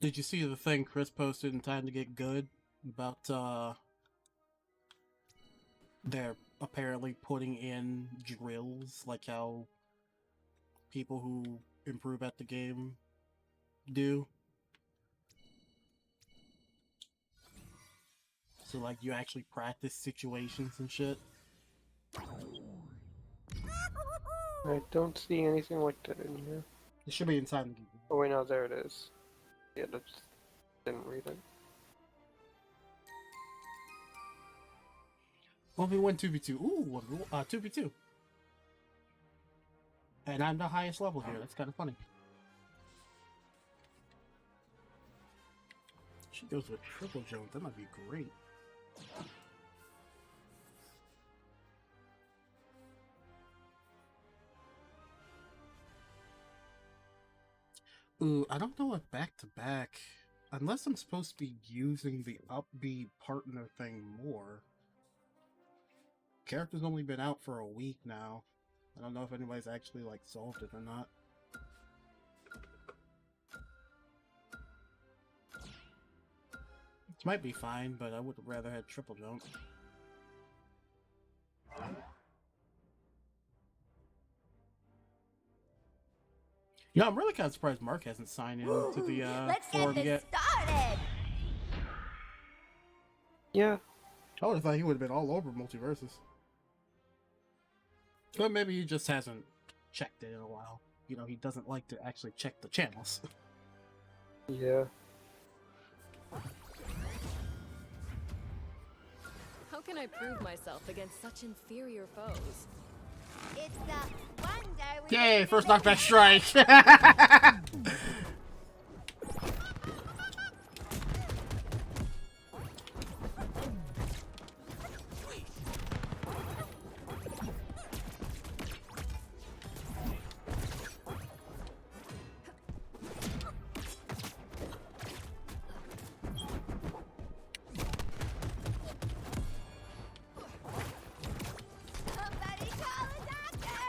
Did you see the thing Chris posted in Time to Get Good about they're apparently putting in drills like how people who improve at the game do? So like you actually practice situations and shit? I don't see anything like that in here. It should be in Time to Get Good. Oh wait, no, there it is. Yeah, I just didn't read it. Well, we went 2v2. Ooh, 2v2. And I'm the highest level here. That's kind of funny. She goes with triple jump. That might be great. Ooh, I don't know if back to back, unless I'm supposed to be using the up B partner thing more. Character's only been out for a week now. I don't know if anybody's actually like solved it or not. It might be fine, but I would have rather had triple jump. Yeah, I'm really kind of surprised Mark hasn't signed in to the Let's forum get yet. this started. Yeah, I would have thought he would have been all over multiverses. But maybe he just hasn't checked it in a while. You know, he doesn't like to actually check the channels. yeah. How can I prove myself against such inferior foes? It's the wonder we Yay, can first live knockback strike. Somebody call a doctor!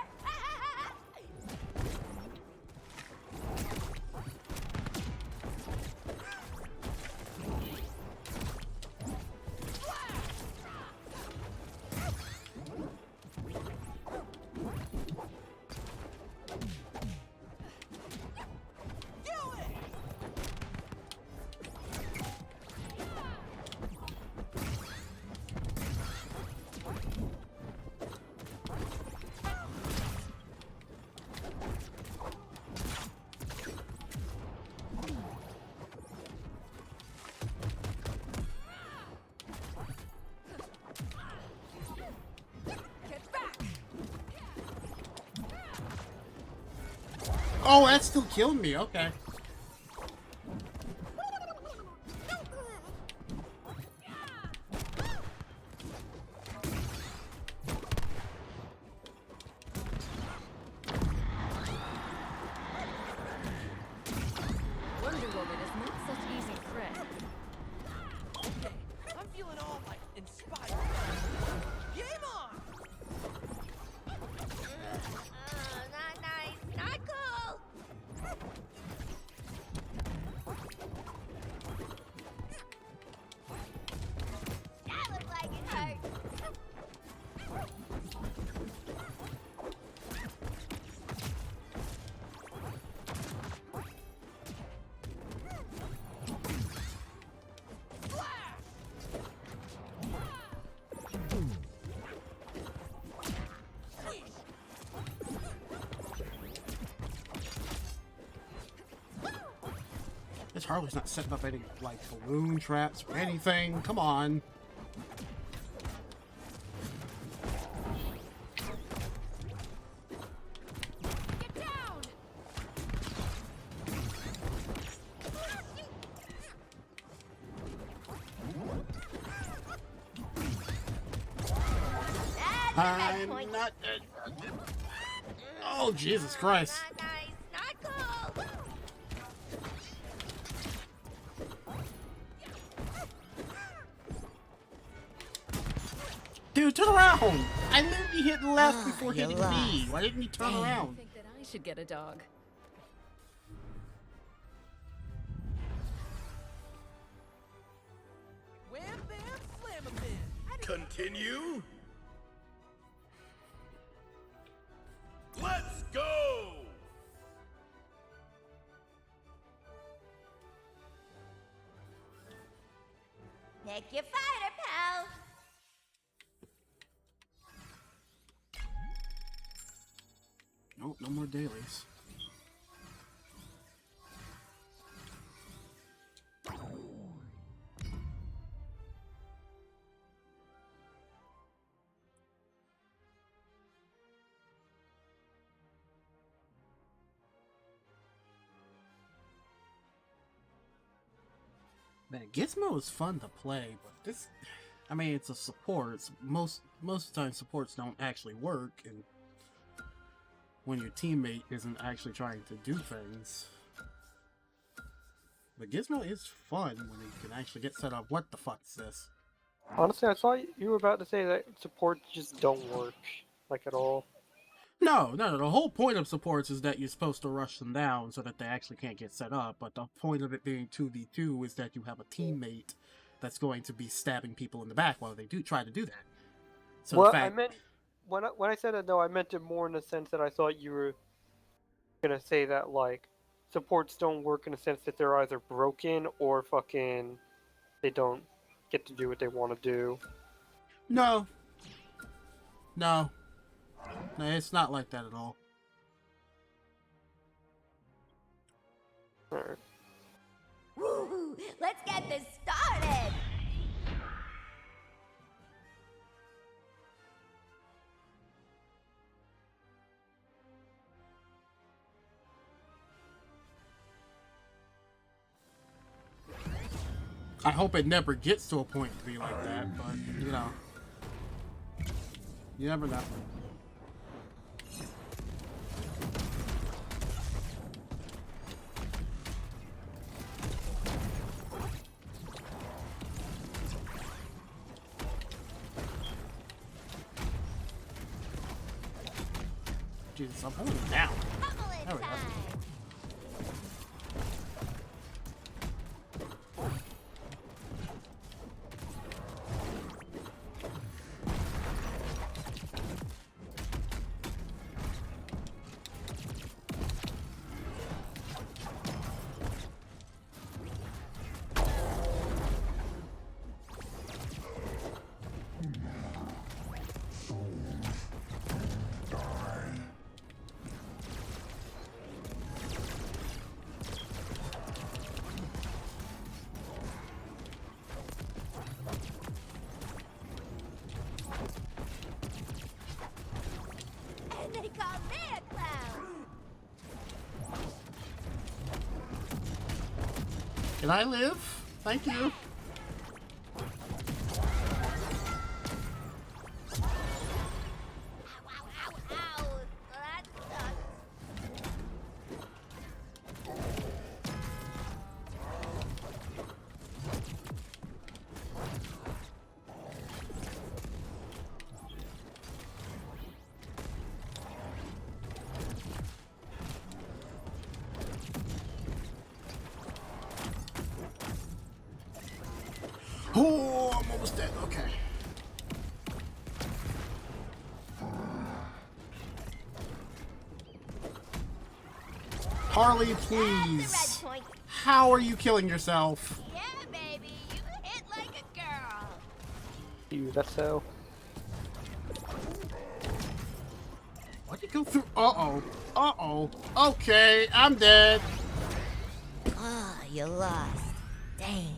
Get back! Oh, that still killed me. Okay. Wonder Woman is not such easy prey. Okay, I'm feeling all like inspired. Game on! Not nice, not cool! That looked like it hurt. This Harley's not setting up any, like, balloon traps or anything. Come on. Get down! That's the best I'm point. not. Oh, Jesus Christ. Not nice, not cool! Dude, turn around! I literally hit left before you hitting lost. B. Why didn't he turn I around? think that I should get a dog. Wham bam slam a bit. Continue? Let's go! Pick your fighter, pal! Nope, no more dailies. Man, Gizmo is fun to play, but this, I mean, it's a support. It's most of the time supports don't actually work, and when your teammate isn't actually trying to do things. But Gizmo is fun when you can actually get set up. What the fuck is this? Honestly, I thought you were about to say that supports just don't work, like at all. No. The whole point of supports is that you're supposed to rush them down so that they actually can't get set up. But the point of it being 2v2 is that you have a teammate that's going to be stabbing people in the back while they do try to do that. So Well, the I fact, meant when I said that though, I meant it more in the sense that I thought you were gonna say that like supports don't work in the sense that they're either broken or fucking they don't get to do what they want to do. no, it's not like that at all. Alright. Woo! Let's get this started! I hope it never gets to a point to be like that, but, you know. You never know. Jesus, I'm holding it down. Pummeling There we go. time. And they call me a clown. Can I live? Thank you. Ow, ow, ow, ow. That sucks. Oh, I'm almost dead. Okay. Harley, That's the please. red point. How are you killing yourself? Yeah, baby. You hit like a girl. You, that's so. Why'd you go through? Uh-oh. Uh-oh. Okay, I'm dead. Ah, you lost. Dang.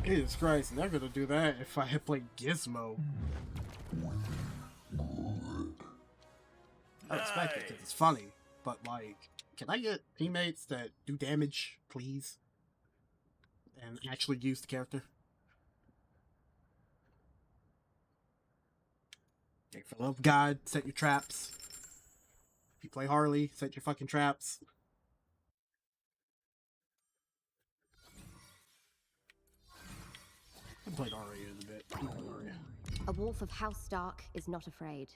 Jesus Christ, they're gonna do that if I had played Gizmo. I respect it because it's funny, but like, can I get teammates that do damage, please? And actually use the character? Okay, for the love of God, set your traps. If you play Harley, set your fucking traps. I played Arya in a bit. I like Arya. A wolf of House Stark is not afraid.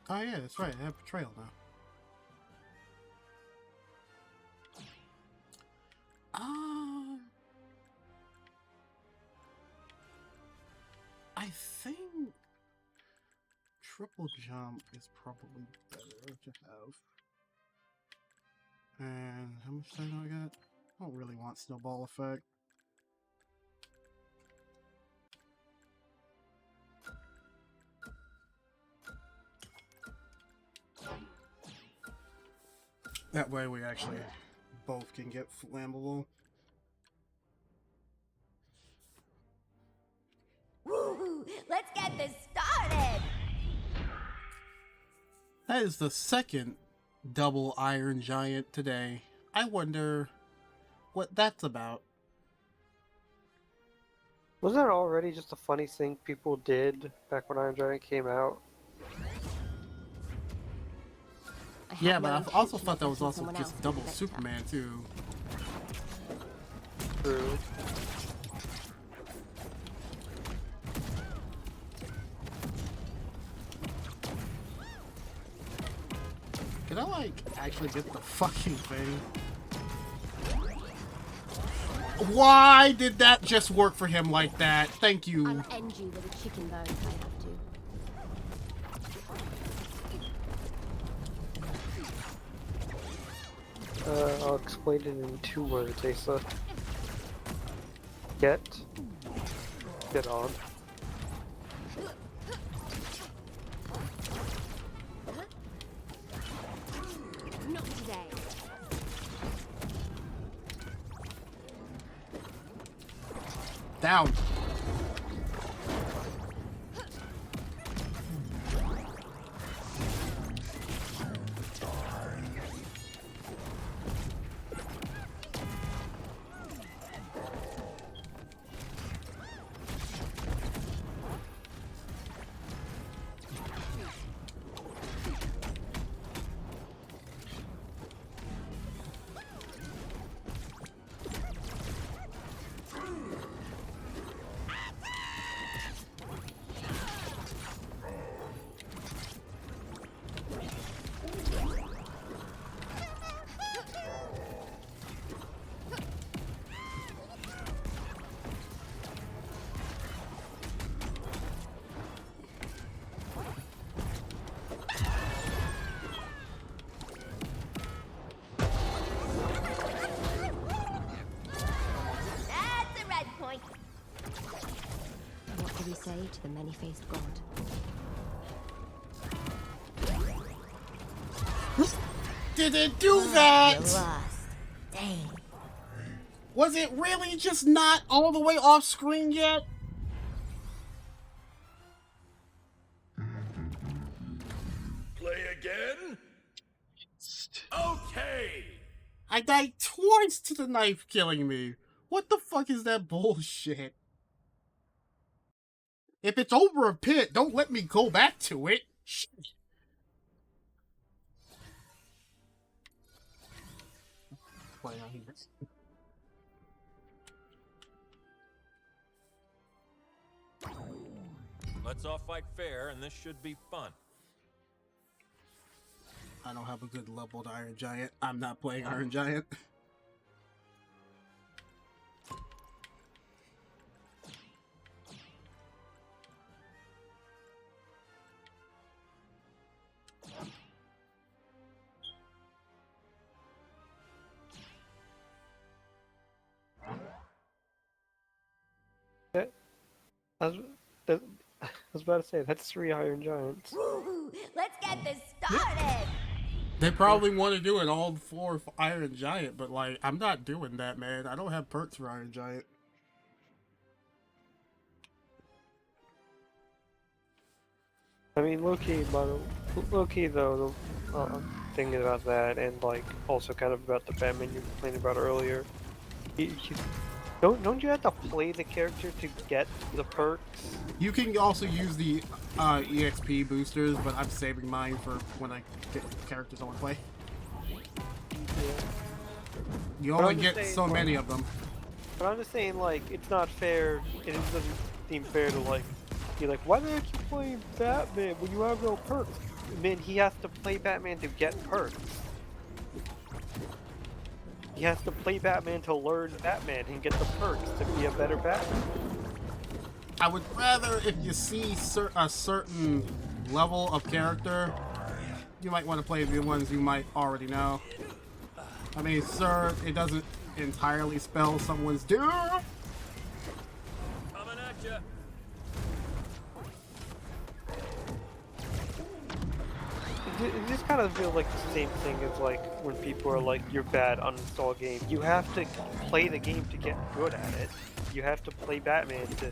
Oh yeah, that's right. I have Betrayal now. I think triple jump is probably better to have. And how much time do I got? I don't really want snowball effect. That way we actually both can get flammable. Woo! Let's get this started. That is the second double Iron Giant today. I wonder what that's about. Wasn't that already just a funny thing people did back when Iron Giant came out? I had Yeah, no but I intention also of thought that was letting also someone just else double be the victor. Superman too. True. Can I like actually get the fucking thing? Why did that just work for him like that? Thank you. I'll end you with a chicken bone if I have to. I'll explain it in 2 words, Asa. Get on. Down. That's a red point. What do we say to the many-faced god? Did it do that? You lost. Dang. Was it really just not all the way off screen yet? Play again? Okay! I died twice to the knife killing me. What the fuck is that bullshit? If it's over a pit, don't let me go back to it. Shit. Let's all fight fair, and this should be fun. I don't have a good leveled Iron Giant. I'm not playing Iron Giant. I was about to say, that's 3 Iron Giants. Woo! Let's get this started. They probably want to do it all for Iron Giant, but like, I'm not doing that, man. I don't have perks for Iron Giant. I mean, low-key though, the thing about that, and like, also kind of about the Batman you complained about earlier, don't you have to play the character to get the perks? You can also use the EXP boosters, but I'm saving mine for when I get characters I want to play. Yeah. You But only I'm just get saying, so like- many of them. But I'm just saying, like, it's not fair, it doesn't seem fair to, like, be like, why the heck you play Batman when you have no perks? I mean, he has to play Batman to get perks. He has to play Batman to learn Batman and get the perks to be a better Batman. I would rather if you see a certain level of character, you might want to play the ones you might already know. I mean, sir, it doesn't entirely spell someone's doom. Coming at ya. It just kind of feels like the same thing as like when people are like, you're bad, uninstall a game. You have to play the game to get good at it. You have to play Batman to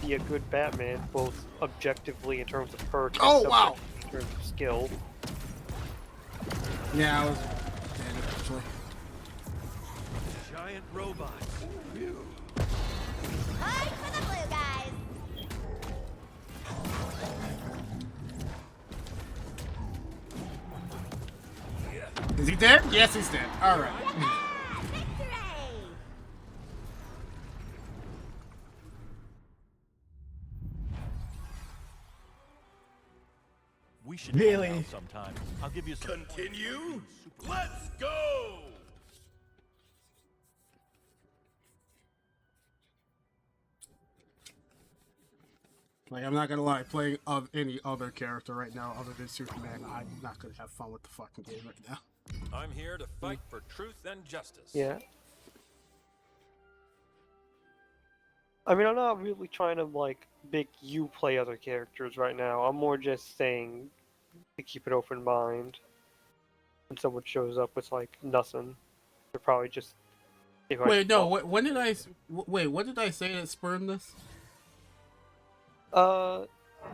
be a good Batman, both objectively in terms of perks Oh, and wow. in terms of skill. Yeah, I was dead actually. Giant robots. Hard for the blue guys. Is he dead? Yes, he's dead. All right. Victory! We should Really? hang out sometime. I'll give you some. Continue? Let's go! Like, I'm not gonna lie, playing of any other character right now other than Superman, I'm not gonna have fun with the fucking game right now. I'm here to fight for truth and justice. Yeah. I mean, I'm not really trying to like make you play other characters right now. I'm more just saying to keep an open mind. When someone shows up with like nothing, they're probably just If I Wait, no. fall- When did wait? What did I say that spurned this?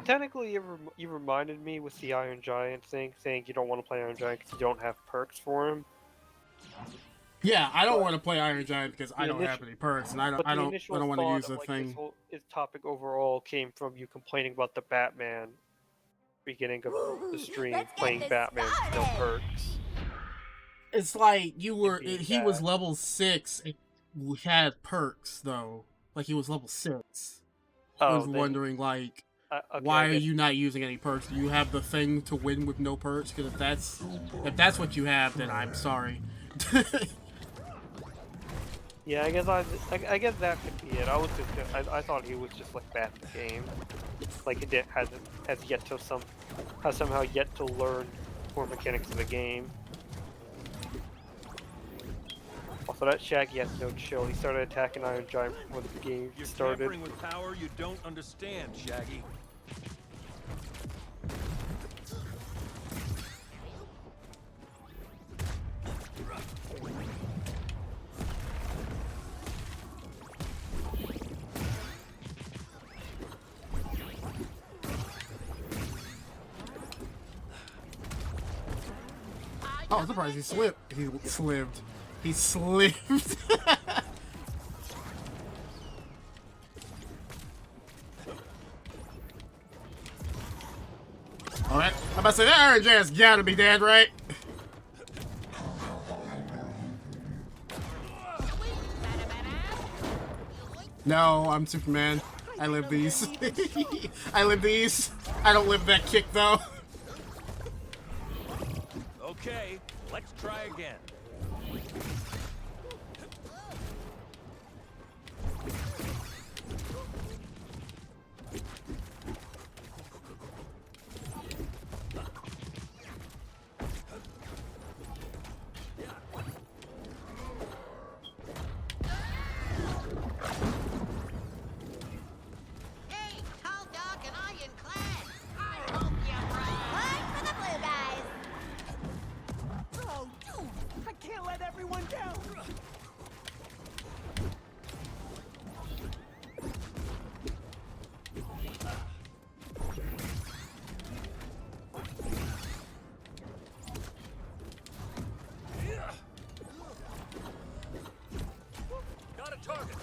Technically, you reminded me with the Iron Giant thing, saying you don't want to play Iron Giant because you don't have perks for him. Yeah, I don't But want to play Iron Giant because I the don't have initial, any perks, and but I the don't initial want to thought use of a like this thing. whole topic overall came from you complaining about the Batman beginning of the stream, Let's get playing this Batman with no started. perks. It's like Being he was bad. level 6 and had perks though. Like he was level 6. I was Oh, then wondering like okay, I why are guess you not using any perks? Do you have the thing to win with no perks? Because if that's what you have, then I'm sorry. yeah, I guess that could be it. I was just I thought he was just like bad at the game, like it has somehow yet to learn more mechanics of the game. Also, that Shaggy has no chill. He started attacking Iron Giant before the game You're started. tampering with power you don't understand, Shaggy. Oh, I'm surprised he slipped. He slived. He slived. Alright, I'm about to say that Iron Giant's gotta be dead, right? No, I'm Superman. I live these. I live these. I don't live that kick though. Okay, let's try again. Hey, tall dog and ironclad. I hope you're One for the blue guys. Oh, dude, I can't let everyone down. Got a target.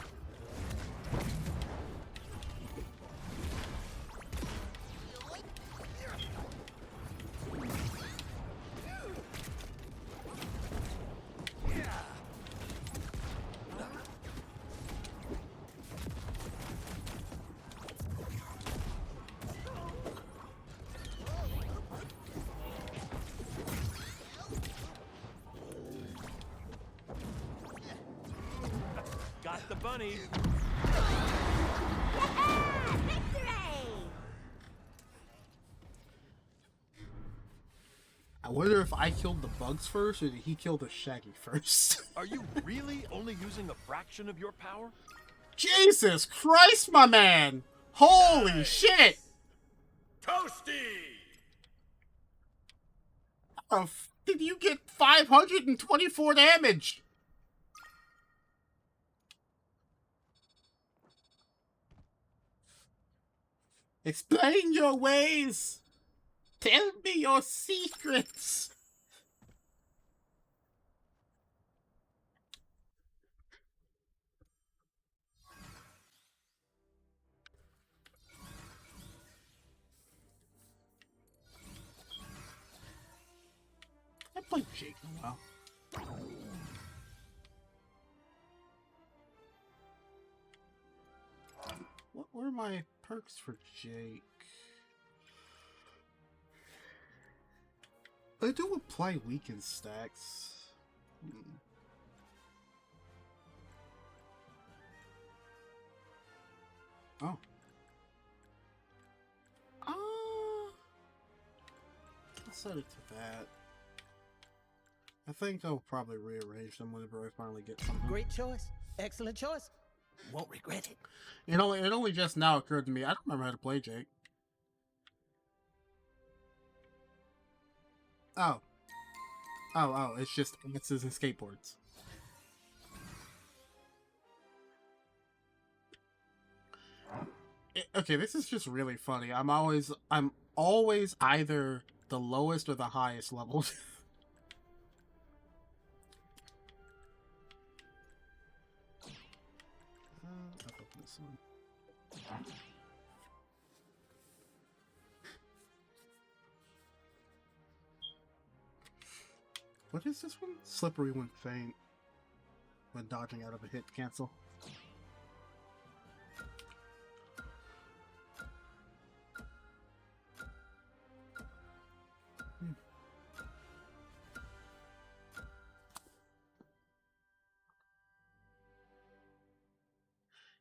Got the bunny. Yeah! Victory! I wonder if I killed the bugs first or did he kill the Shaggy first? Are you really only using a fraction of your power? Jesus Christ, my man! Holy shit! Toasty! Did you get 524 damage? Explain your ways! Tell me your secrets! I played Jake in a while. What were my perks for Jake? They do apply weakened stacks. Oh. I'll set it to that. I think I'll probably rearrange them whenever I finally get something. Great choice. Excellent choice. Won't regret it. It only just now occurred to me. I don't remember how to play Jake. Oh. Oh, it's just X's and skateboards. Okay, this is just really funny. I'm always either the lowest or the highest level. I'll open this one. What is this one? Slippery when faint. When dodging out of a hit cancel.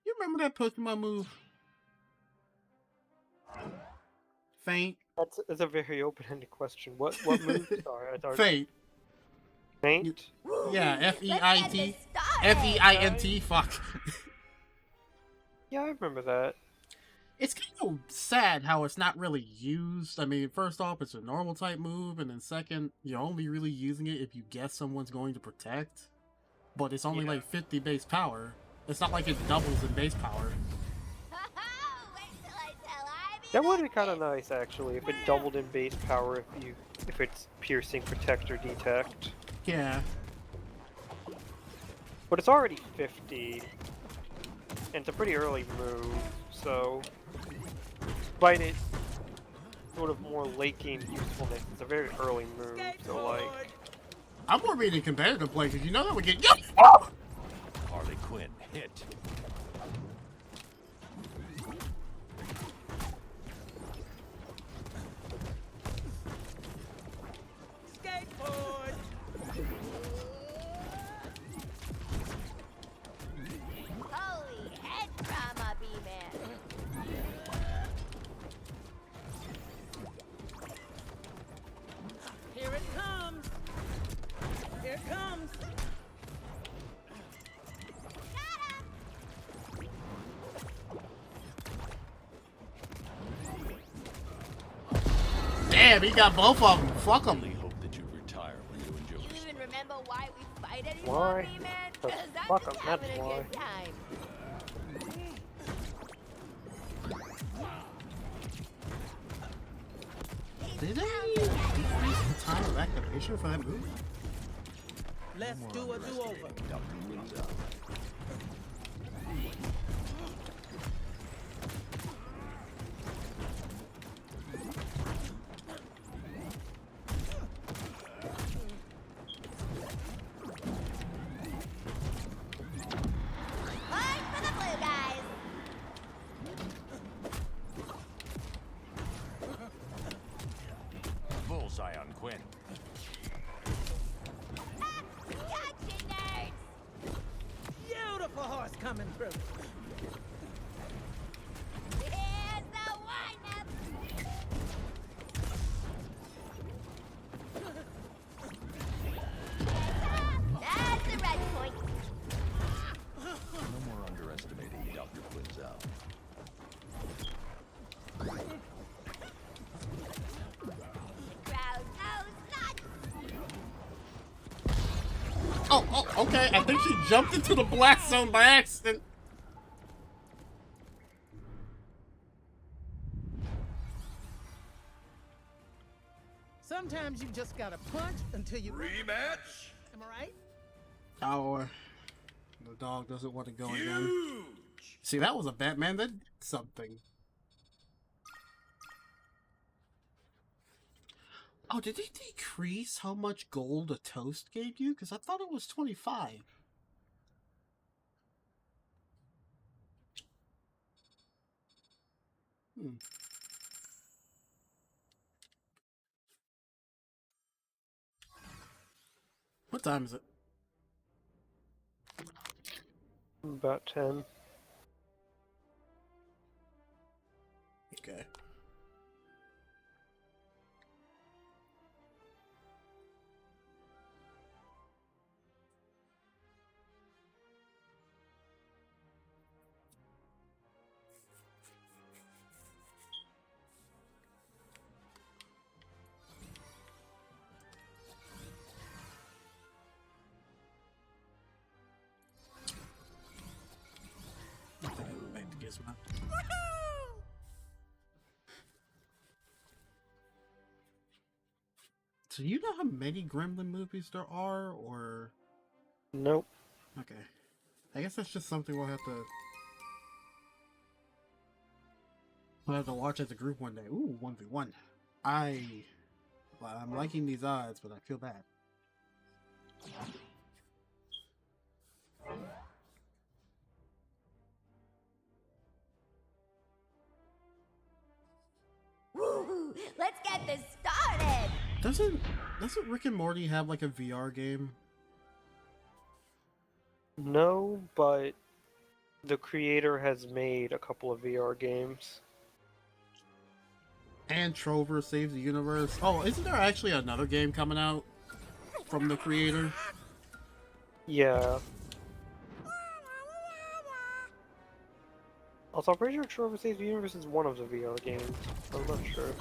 You remember that Pokemon move? Faint. That's a very open-ended question. What move? Sorry, I thought Faint. faint. Yeah, Let's get this started. F-E-I-N-T, fuck. Yeah, I remember that. It's kind of sad how it's not really used. I mean, first off, it's a normal type move, and then second, you're only really using it if you guess someone's going to protect. But it's only like 50 base power. It's not like it doubles in base power. Wait till I tell Ivy That would about be kind of this. nice, actually, if it doubled in base power if it's piercing, protect, or detect. Yeah. But it's already 50, and it's a pretty early move, so despite its sort of more late game usefulness, it's a very early move. So like, I'm more reading competitive play because you know that we get. Harley Quinn, hit. Skateboard! Holy head trauma, B-Man. Here it comes! Here it comes! Damn, he got both of them. Fuck I him. really hope that you retire when you and You Joker even remember why we fight anymore, Why? B-Man? Cause I'm fuck just 'em, having that's a why. good time. Did they increase the time of activation for that move? Let's do a do-over. Dr. Quinn's out. Point for the blue guys. Bullseye on Quinn. Gotcha, nerds. Beautiful horse coming through. Here's the wind-up. That's the red point. No more underestimating Dr. Quinn's out. The crowd goes nuts. Oh, okay. I think she jumped into the blast zone by accident. Sometimes you just gotta punch until you... Rematch? Am I right? Oh, the dog doesn't want to go again. See, that was a Batman that did something. Oh, did they decrease how much gold a toast gave you? Because I thought it was 25. Hmm. What time is it? About 10. Okay. Back to Gizmo. So you know how many Gremlin movies there are, or Nope. okay? I guess that's just something we'll have to watch as a group one day. Ooh, 1v1. I'm liking these odds, but I feel bad. Woo! Let's get this started! Doesn't Rick and Morty have like a VR game? No, but the creator has made a couple of VR games. And Trover Saves the Universe. Oh, isn't there actually another game coming out from the creator? Yeah. Also, I'm pretty sure Trover Saves the Universe is one of the VR games. I'm not sure.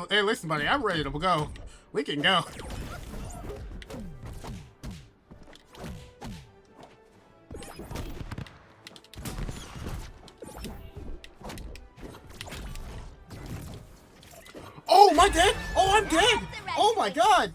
Hey, listen, buddy, I'm ready to go. We can go. Oh, am I dead? Oh, I'm dead! Oh my god!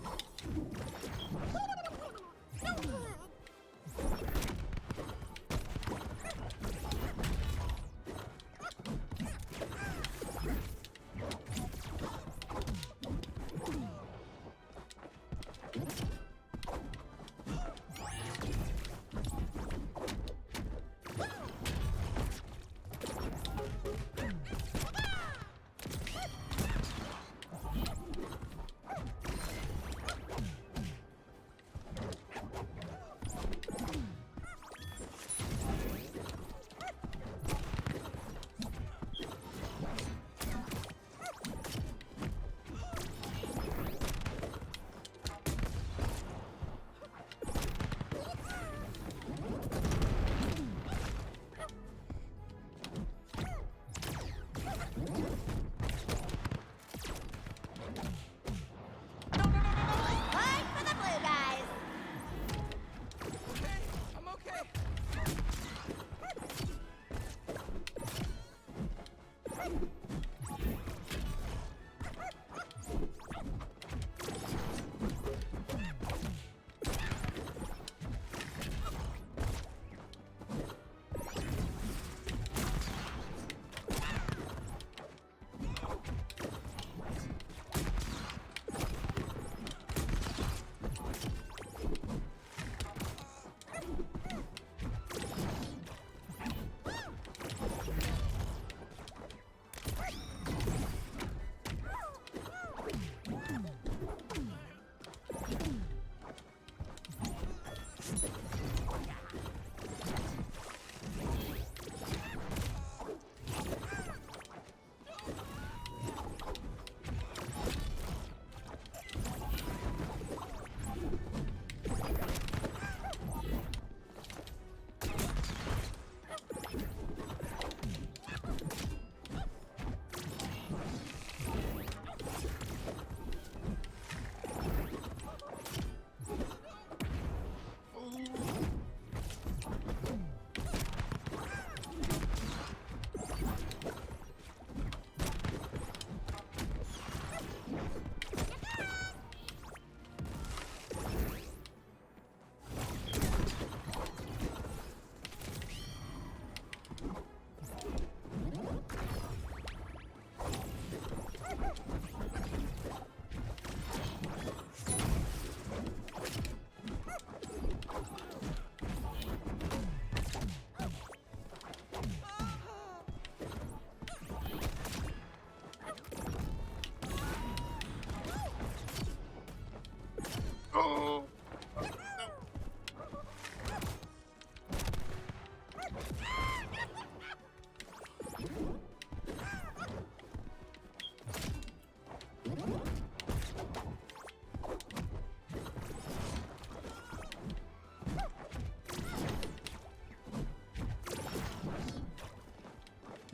One for the blue guys! Okay, I'm okay. Oh.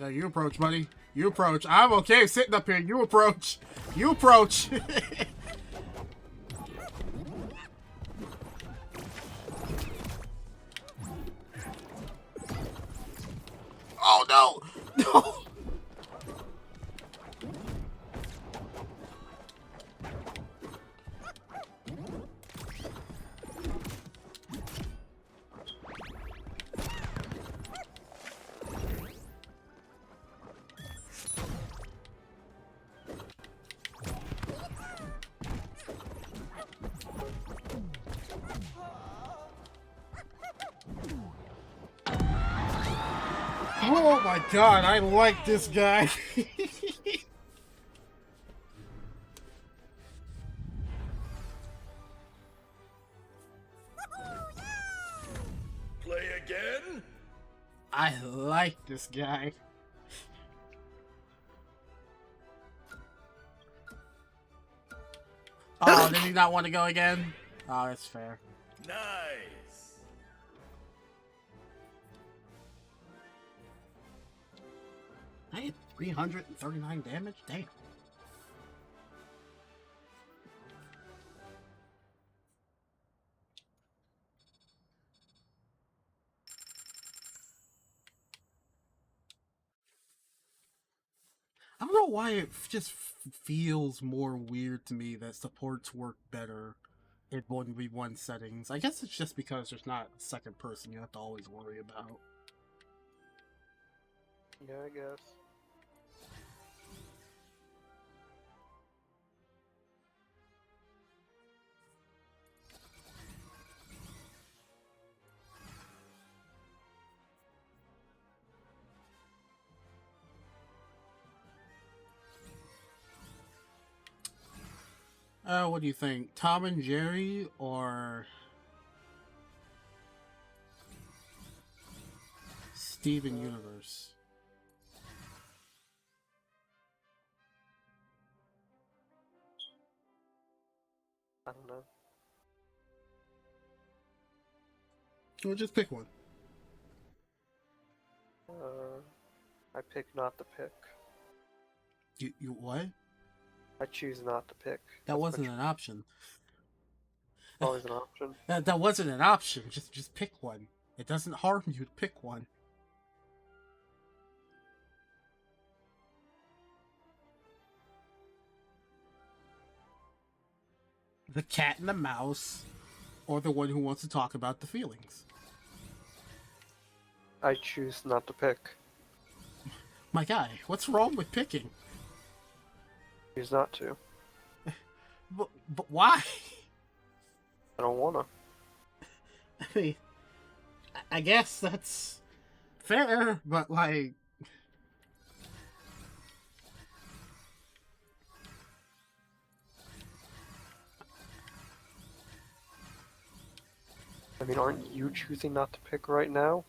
Yeah, you approach, buddy. You approach. I'm okay sitting up here. You approach. You approach. Oh no! No! Oh my god, I like this guy. Play again? I like this guy. Oh, did he not want to go again? Oh, that's fair. Nice. I hit 339 damage? Damn. I don't know why it just feels more weird to me that supports work better in 1v1 settings. I guess it's just because there's not a second person you have to always worry about. Yeah, I guess. What do you think? Tom and Jerry or Steven Universe? I don't know. Or just pick one. I pick not to pick. You what? I choose not to pick. That That's wasn't an option. always an option. That wasn't an option. Just pick one. It doesn't harm you to pick one. The cat and the mouse, or the one who wants to talk about the feelings. I choose not to pick. My guy, what's wrong with picking? Choose not to. But why? I don't wanna. I mean, I guess that's fair, but like... I mean, aren't you choosing not to pick right now?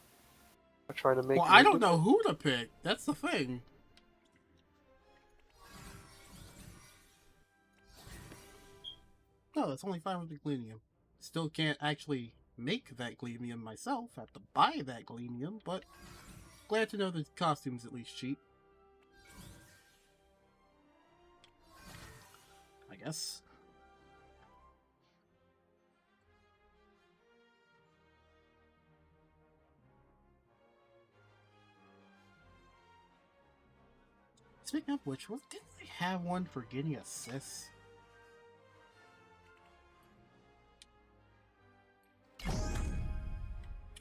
I'm trying to make. Well, I don't know who to pick. That's the thing. No, it's only 500 Glenium. Still can't actually make that Glenium myself. I have to buy that Glenium, but glad to know the costume's at least cheap. I guess. Speaking of which, didn't they have one for getting assists?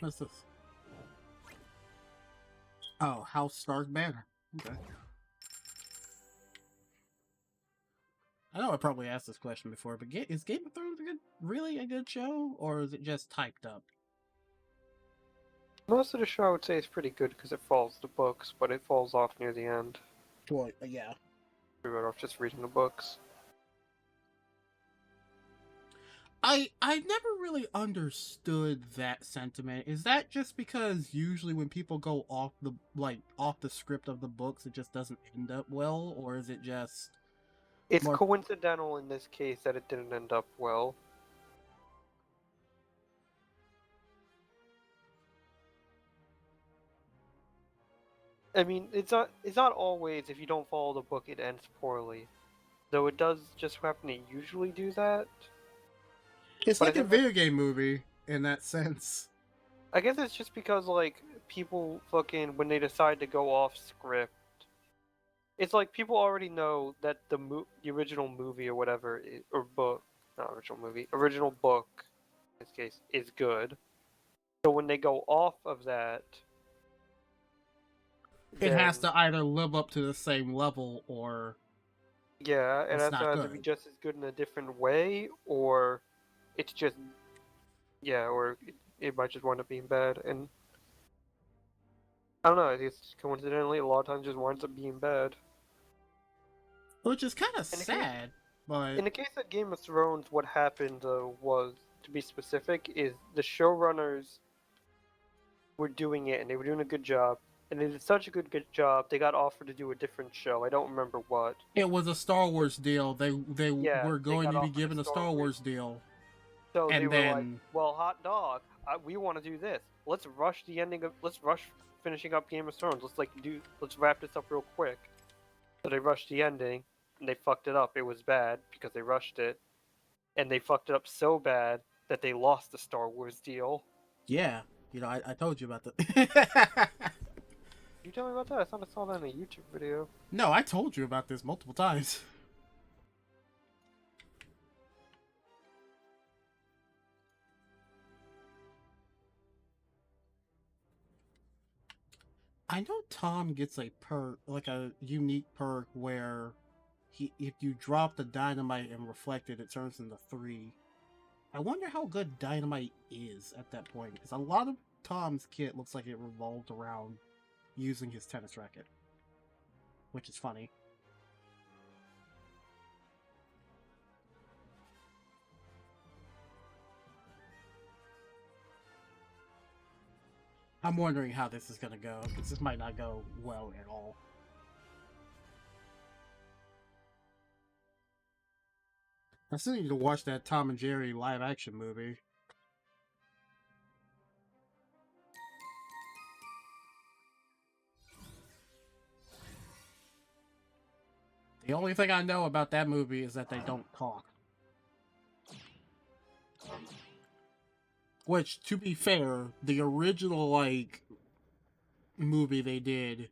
What's this? Oh, House Stark Banner. Okay. I know I probably asked this question before, but is Game of Thrones really a good show, or is it just typed up? Most of the show, I would say, is pretty good because it follows the books, but it falls off near the end. Well, yeah. We were off just reading the books. I never really understood that sentiment. Is that just because usually when people go off the script of the books, it just doesn't end up well, or is it just It's more... coincidental in this case that it didn't end up well. I mean, it's not always if you don't follow the book it ends poorly. Though it does just happen to usually do that. It's But I like a think that, video game movie in that sense. I guess it's just because like people fucking when they decide to go off script, it's like people already know that the original movie or whatever or book, not original movie, original book in this case is good. So when they go off of that, It then has to either live up to the same level or yeah, it it's has to not either be good. just as good in a different way, or it's just yeah, or it might just wind up being bad. And I don't know. It's coincidentally a lot of times just winds up being bad. Which is kind of In the case, sad, but in the case of Game of Thrones, what happened was, to be specific, is the showrunners were doing it and they were doing a good job. And they did such a good job, they got offered to do a different show. I don't remember what. it was a Star Wars deal. They Yeah, were they going got to be offered a given a Star Star Wars. Wars deal, So they and were like, then "Well, hot dog, we want to do this. Let's rush the ending of. Let's rush finishing up Game of Thrones. Let's wrap this up real quick." So they rushed the ending, and they fucked it up. It was bad because they rushed it, and they fucked it up so bad that they lost the Star Wars deal. yeah, I told you about that. You tell me about that? I thought I saw that in a YouTube video. No, I told you about this multiple times. I know Tom gets a perk, like a unique perk where if you drop the dynamite and reflect it, it turns into 3. I wonder how good dynamite is at that point, because a lot of Tom's kit looks like it revolved around using his tennis racket, which is funny. I'm wondering how this is gonna go, because this might not go well at all. I still need to watch that Tom and Jerry live action movie. The only thing I know about that movie is that they don't talk. Which, to be fair, the original, like, movie they did,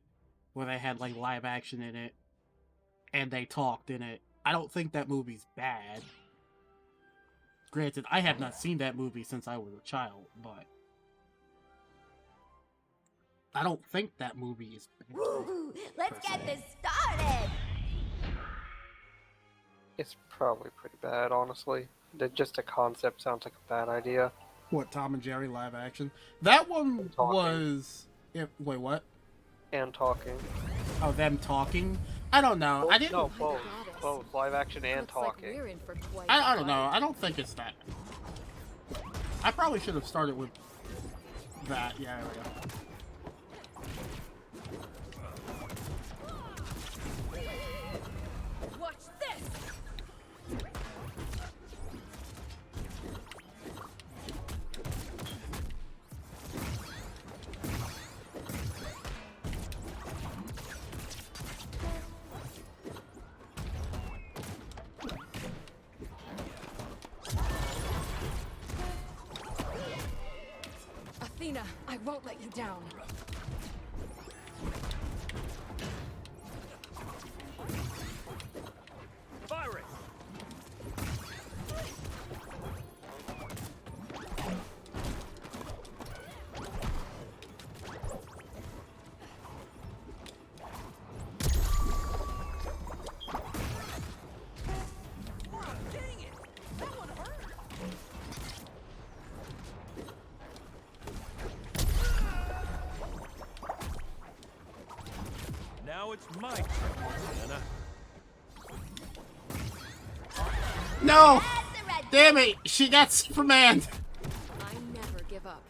where they had, like, live action in it, and they talked in it, I don't think that movie's bad. Granted, I have not seen that movie since I was a child, but I don't think that movie is bad. Woo! Let's get this started! It's probably pretty bad, honestly. Just the concept sounds like a bad idea. What, Tom and Jerry live action? That one Talking. was... Wait, what? And talking. Oh, them talking? I don't know. I didn't... No, both. Both. Live action and Looks like talking. we're in for quite I the don't know. ride. I don't think it's that. I probably should have started with that. Yeah, there we go. Watch this! Athena, I won't let you down. Fire it! Dang it! That one hurt! Now it's my turn, Anna. No! That's a red Damn it! She got Superman! I never give up.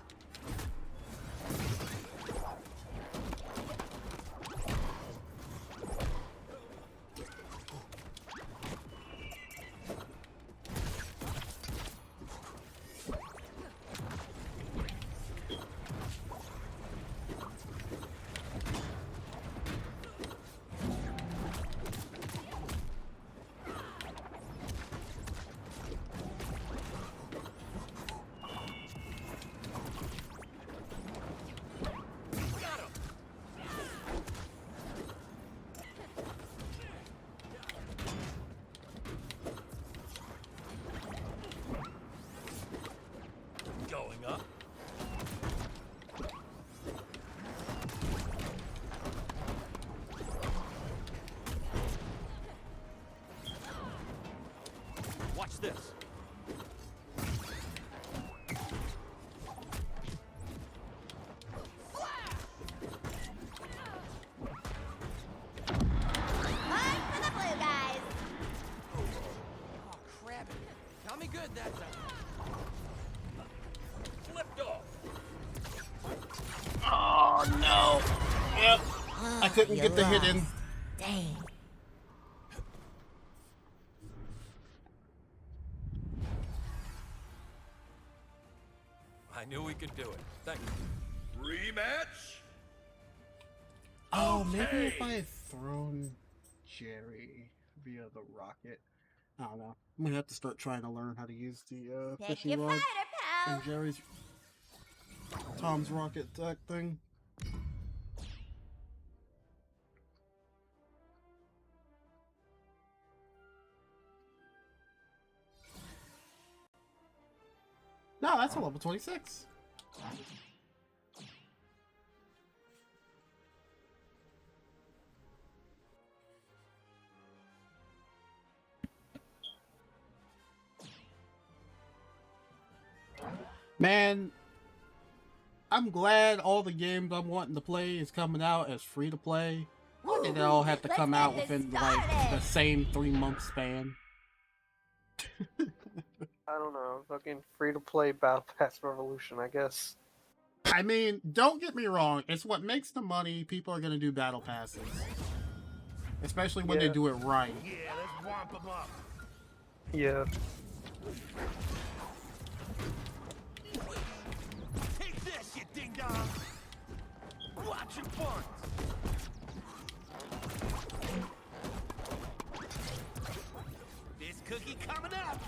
this? One for the blue guys. Oh, crap. Got me good that time. Flipped off. Oh no! Yep, I couldn't You get the hit in. lost. Dang. I knew we could do it. Thank you. Rematch? Oh, maybe if I had thrown Jerry via the rocket. I don't know. I'm gonna have to start trying to learn how to use the Pick fishing your rod fighter, pal. and Jerry's Tom's rocket tech thing. No, that's a level 26. Man, I'm glad all the games I'm wanting to play is coming out as free to play. Why did they all have to Let's come get out this within like the started. same 3-month span? I don't know. Fucking free to play Battle Pass Revolution, I guess. I mean, don't get me wrong, it's what makes the money. People are gonna do battle passes. Especially when they Yeah. do it right. Yeah, let's whomp them up. Yeah. Take this, you ding dong. Watch your buns. This cookie coming up.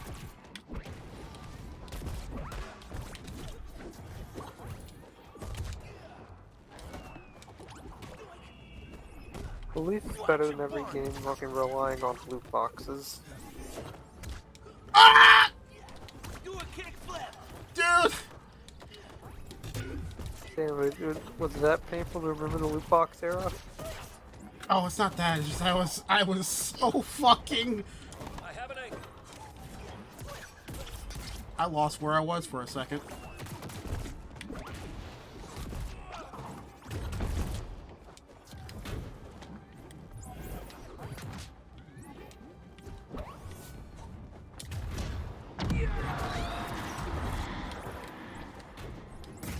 At least it's better than every game fucking relying on loot boxes. Ah! Do a kickflip. Dude! Damn, was that painful to remember the loot box era? Oh, it's not that. It's just I was so fucking. I have an anchor. I lost where I was for a second.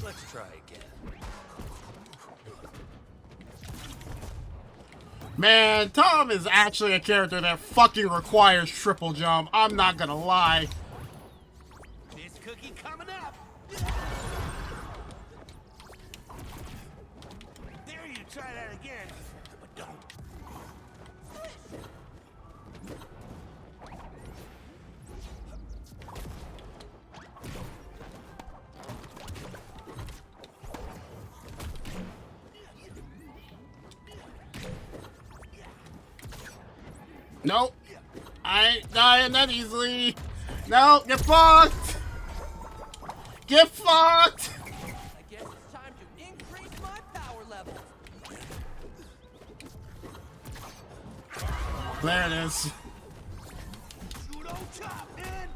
Let's try again. Man, Tom is actually a character that fucking requires triple jump. I'm not gonna lie. This cookie coming up. Dare you to try that again, but don't. Nope. I ain't dying that easily. No, get fucked! Get fucked! I guess it's time to increase my power level. There it is. Judo chop, man.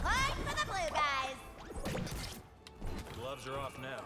One for the blue guys. Gloves are off now.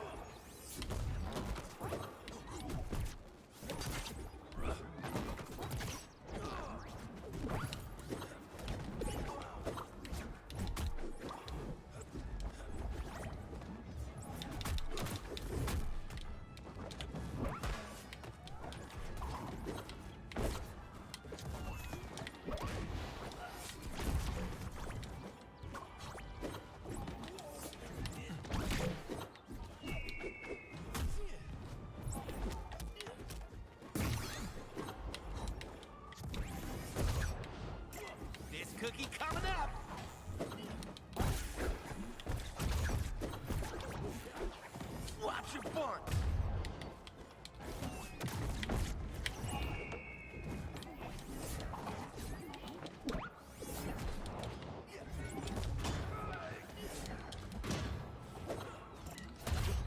This cookie coming up. Watch your buns.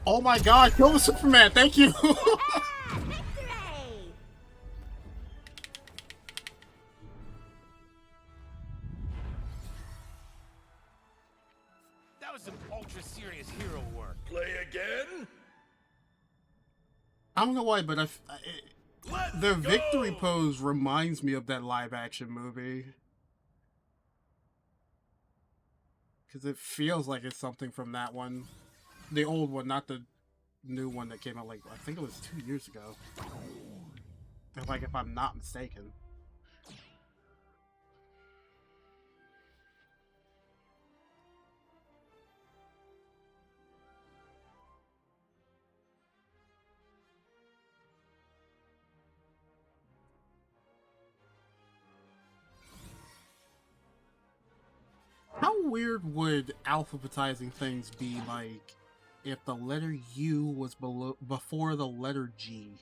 Oh my god, kill the Superman, thank you! Ah, victory! That was some ultra serious hero work. Play again? I don't know why, but Let's the go! victory pose reminds me of that live action movie. Because it feels like it's something from that one. The old one, not the new one that came out, like, I think it was 2 years ago. Like, if I'm not mistaken. How weird would alphabetizing things be, like, if the letter U was before the letter G?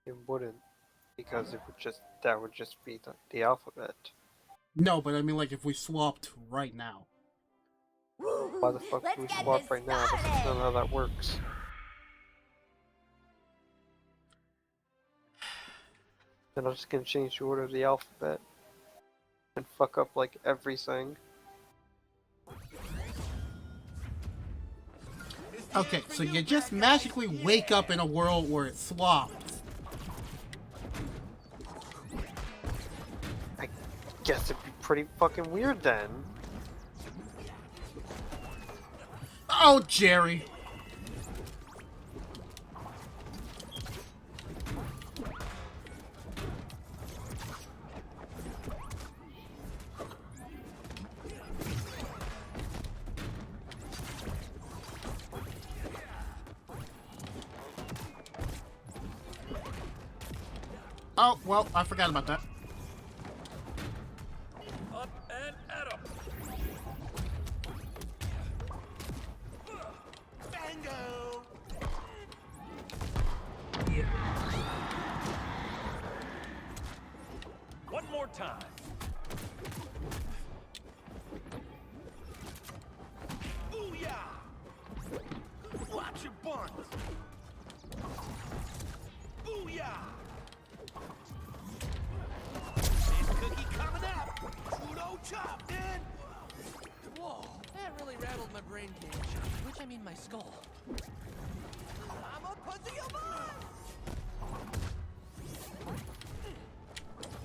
It wouldn't, because that would just be the alphabet. No, but I mean, like, if we swapped right now. Why the fuck Let's do we get swap this right now? That's not started. how that works. Then I'm just gonna change the order of the alphabet and fuck up like everything. Okay, so you just magically wake up in a world where it swaps. I guess it'd be pretty fucking weird then. Oh, Jerry. Oh, well, I forgot about that. Up and at 'em. Bango! One more time. Booyah! Watch your bunt! Booyah! This cookie coming up! Judo chop, man! Whoa, that really rattled my brain cage. Which I mean my skull. I'm a pussy of mine!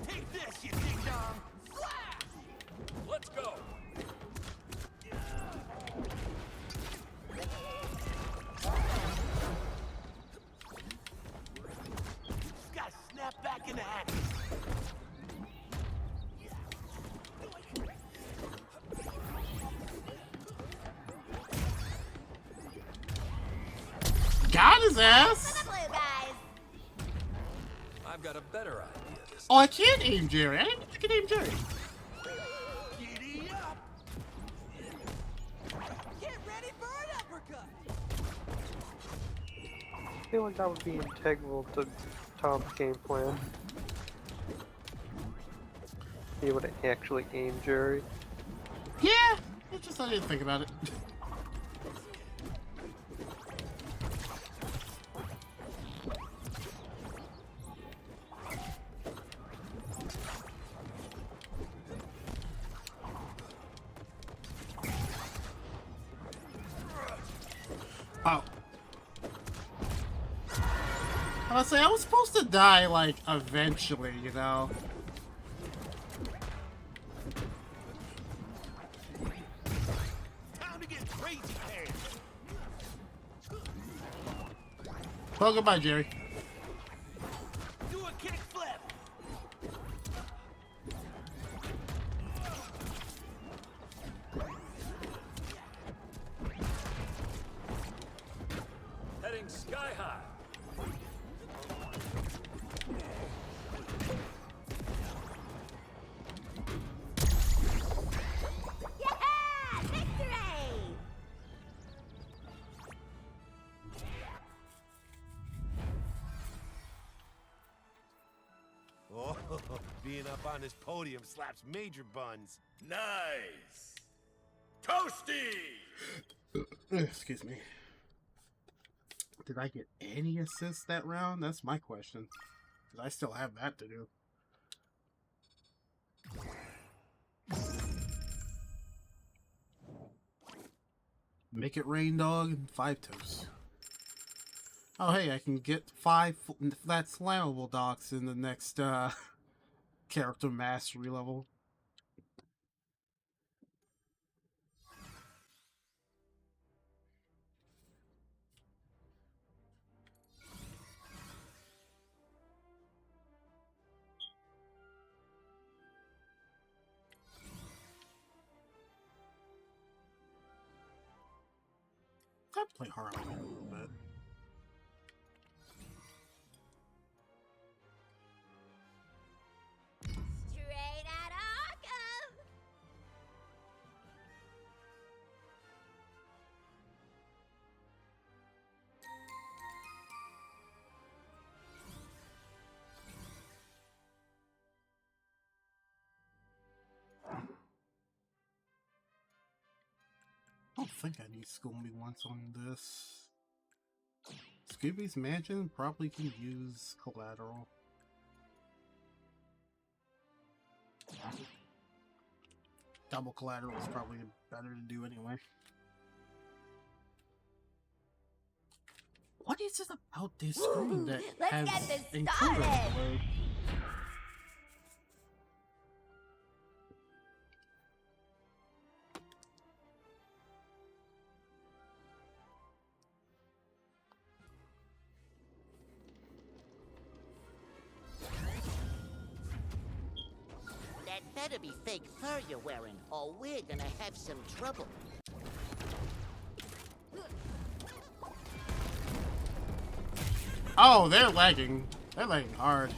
Take this, you ding dong! Flash! Let's go. Gotta snap back in the action. Got his ass! For the blue guys. I've got a better idea this Oh, I can't aim Jerry. I didn't think I could aim Jerry. Giddy up! Get ready for an uppercut! I feel like that would be integral to Tom's game plan. Be able to actually aim Jerry. Yeah, it's just I didn't think about it. Oh. I was saying, I was supposed to die, like, eventually, you know? Time to get crazy pants! Well, goodbye, Jerry. Do a kick flip! heading sky high. Yeah! Victory! Oh, being up on this podium slaps major buns. Nice. Toasty. Excuse me. Did I get any assists that round? That's my question. Because I still have that to do. Make it rain, dog, and 5 toasts. Oh, hey, I can get 5 flat slammable dogs in the next character mastery level. I play Harley a little bit. Straight out Arkham! I don't think I need School Me Once on this. Scooby's Mansion probably can use collateral. Double collateral is probably better to do anyway. What is it about this screen that Let's has get this encoder started. overload? That better be fake fur you're wearing, or we're gonna have some trouble. Oh, they're lagging. They're lagging hard.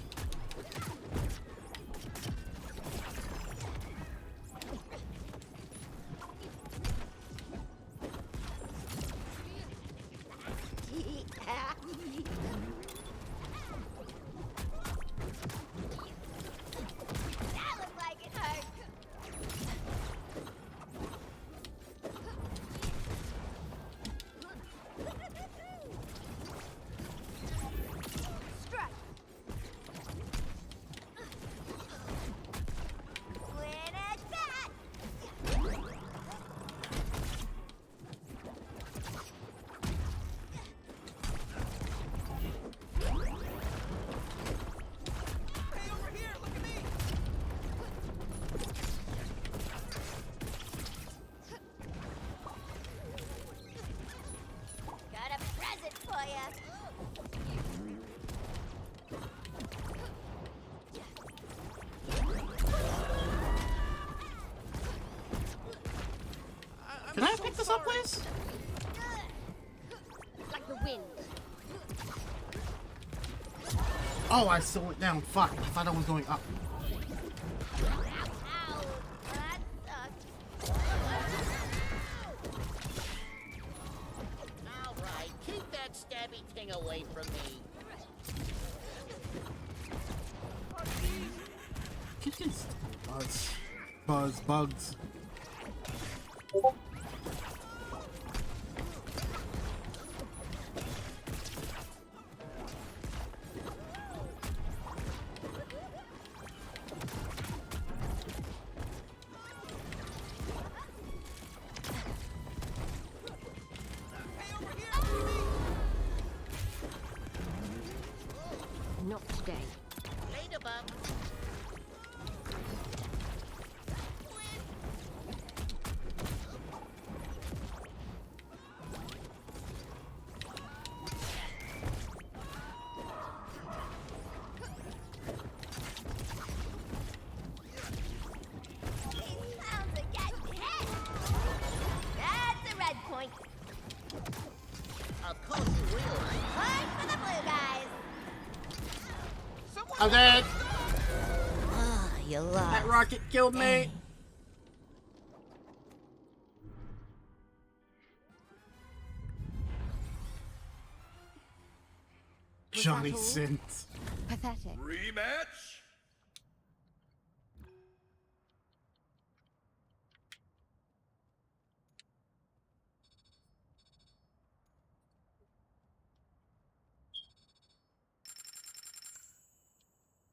That looked like it hurt. Strike. Win at bat. Hey, over here, look at me! Got a present for you. Can I pick this up, please? Like the wind. Oh, I still went down. Fuck. I thought I was going up. Ow. That sucked. All right, keep that stabby thing away from me. Keep getting buzz. Buzz. Bugs. Hey, over here, look at me! Not today. Later, bub. These clowns are getting hit. That's a red point. Of course you will. Point for the blue guys. I'm dead. Ah, you lost. That rocket killed me. Was Johnny that all? Sins. Pathetic. Rematch.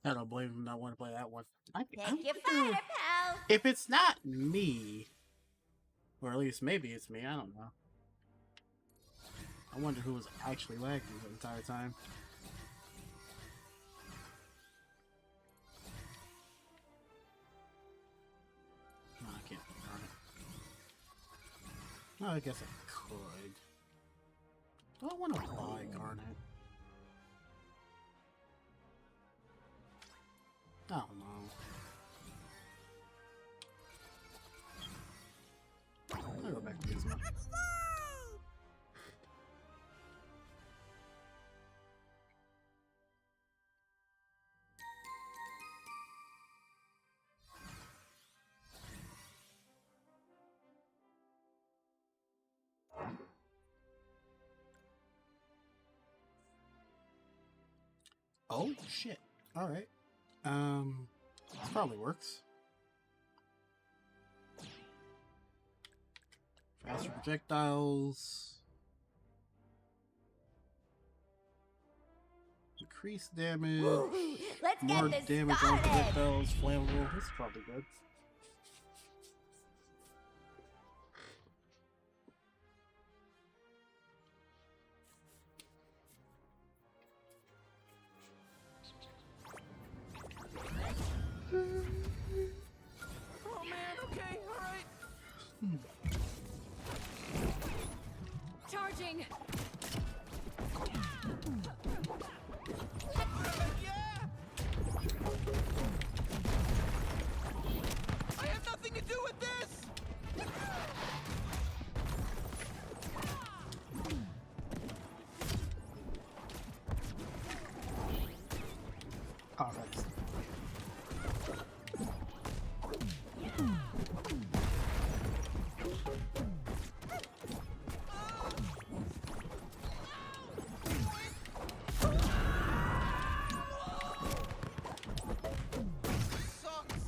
I don't blame him not want to play that one. I Pick your wonder fighter, pal. if it's not me, or at least maybe it's me. I don't know. I wonder who was actually lagging the entire time. No, I can't. Darn it. Oh, I guess I could. Do I want to buy Garnet? I don't know. I'll go back to Gizmo. Oh shit! All right. This probably works. Faster projectiles. Increased damage. Woo-hoo. Let's More get this damage on started. projectiles. Flammable. This is probably good. Oh man, okay, alright. Charging! Yeah! I have nothing to do with this! Oh, that's... Sucks.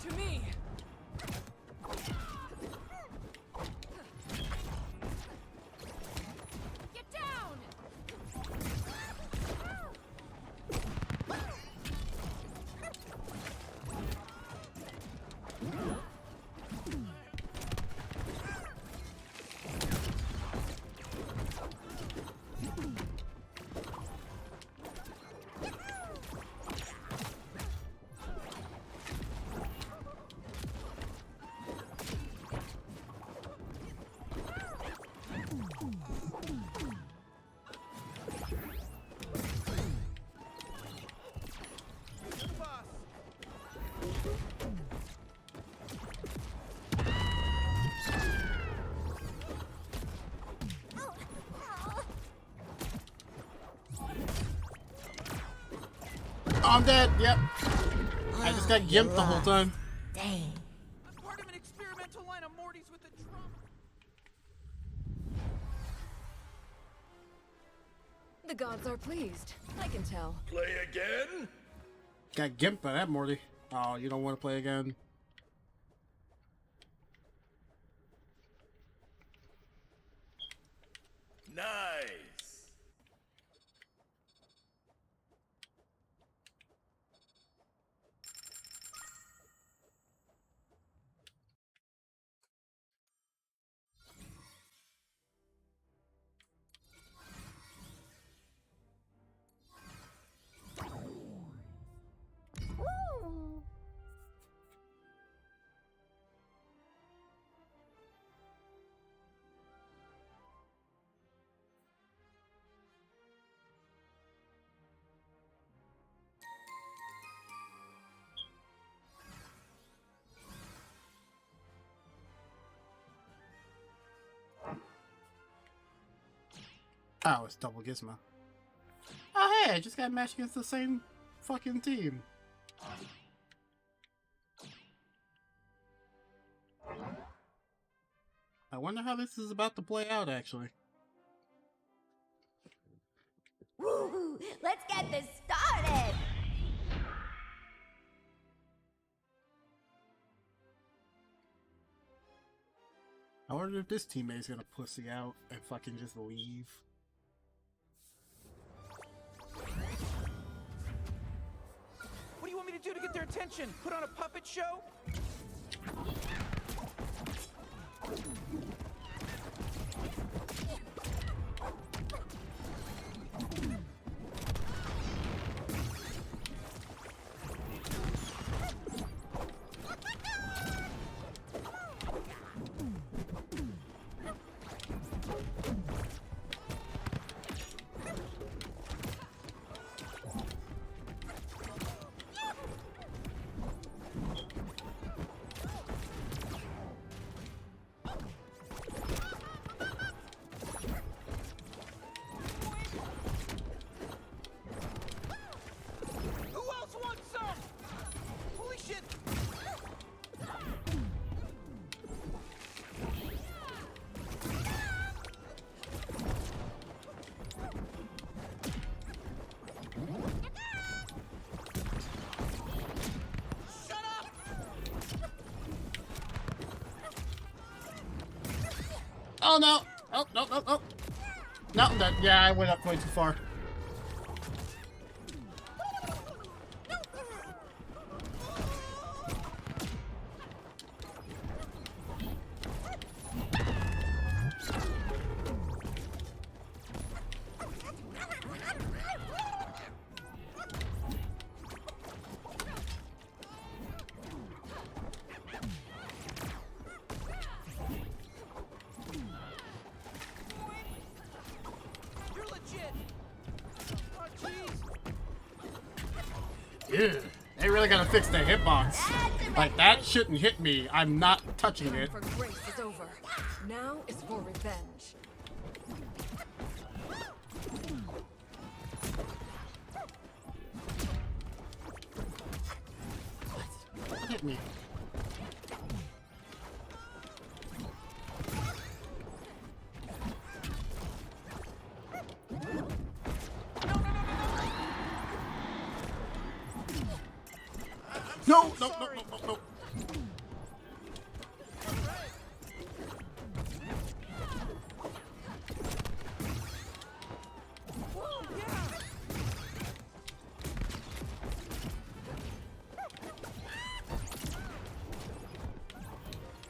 To me! Get down! Boss. I'm dead. Yep. I just got gimped the whole time. Dang. I'm part of an experimental line of Mortys with a drum. The gods are pleased. I can tell. Play again? Got gimped by that, Morty. Oh, you don't want to play again? Nice. Woo. Oh, it's double Gizmo. Oh, hey, I just got matched against the same fucking team. I wonder how this is about to play out, actually. Woo. Let's get this started. I wonder if this teammate's gonna pussy out and fucking just leave. What do you want me to do to get their attention? Put on a puppet show? Oh no! Oh, no, no, no! No, that, yeah, I went up way too far. Ew, they really gotta fix the hitbox. Like, that shouldn't hit me. I'm not touching it. For grace is over. Now is for revenge. Hit me. No, no, no, no, no, no.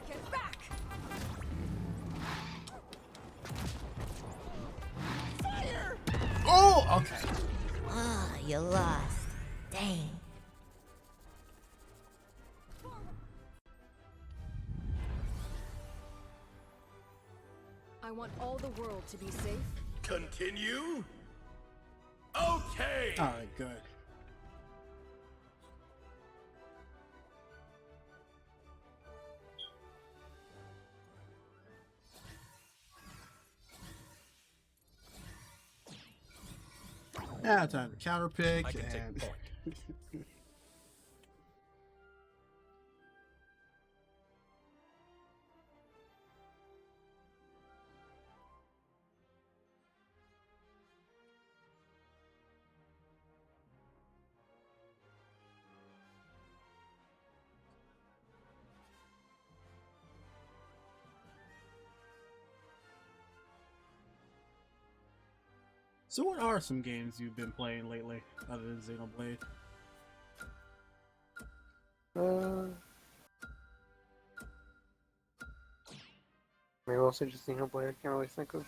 Get back! Oh, okay. Ah, you lost. Dang. I want all the world to be safe. Continue? Okay! Alright, good. Now time to counter pick I can take and point. So what are some games you've been playing lately, other than Xenoblade? Maybe also just Xenoblade. I can't really think of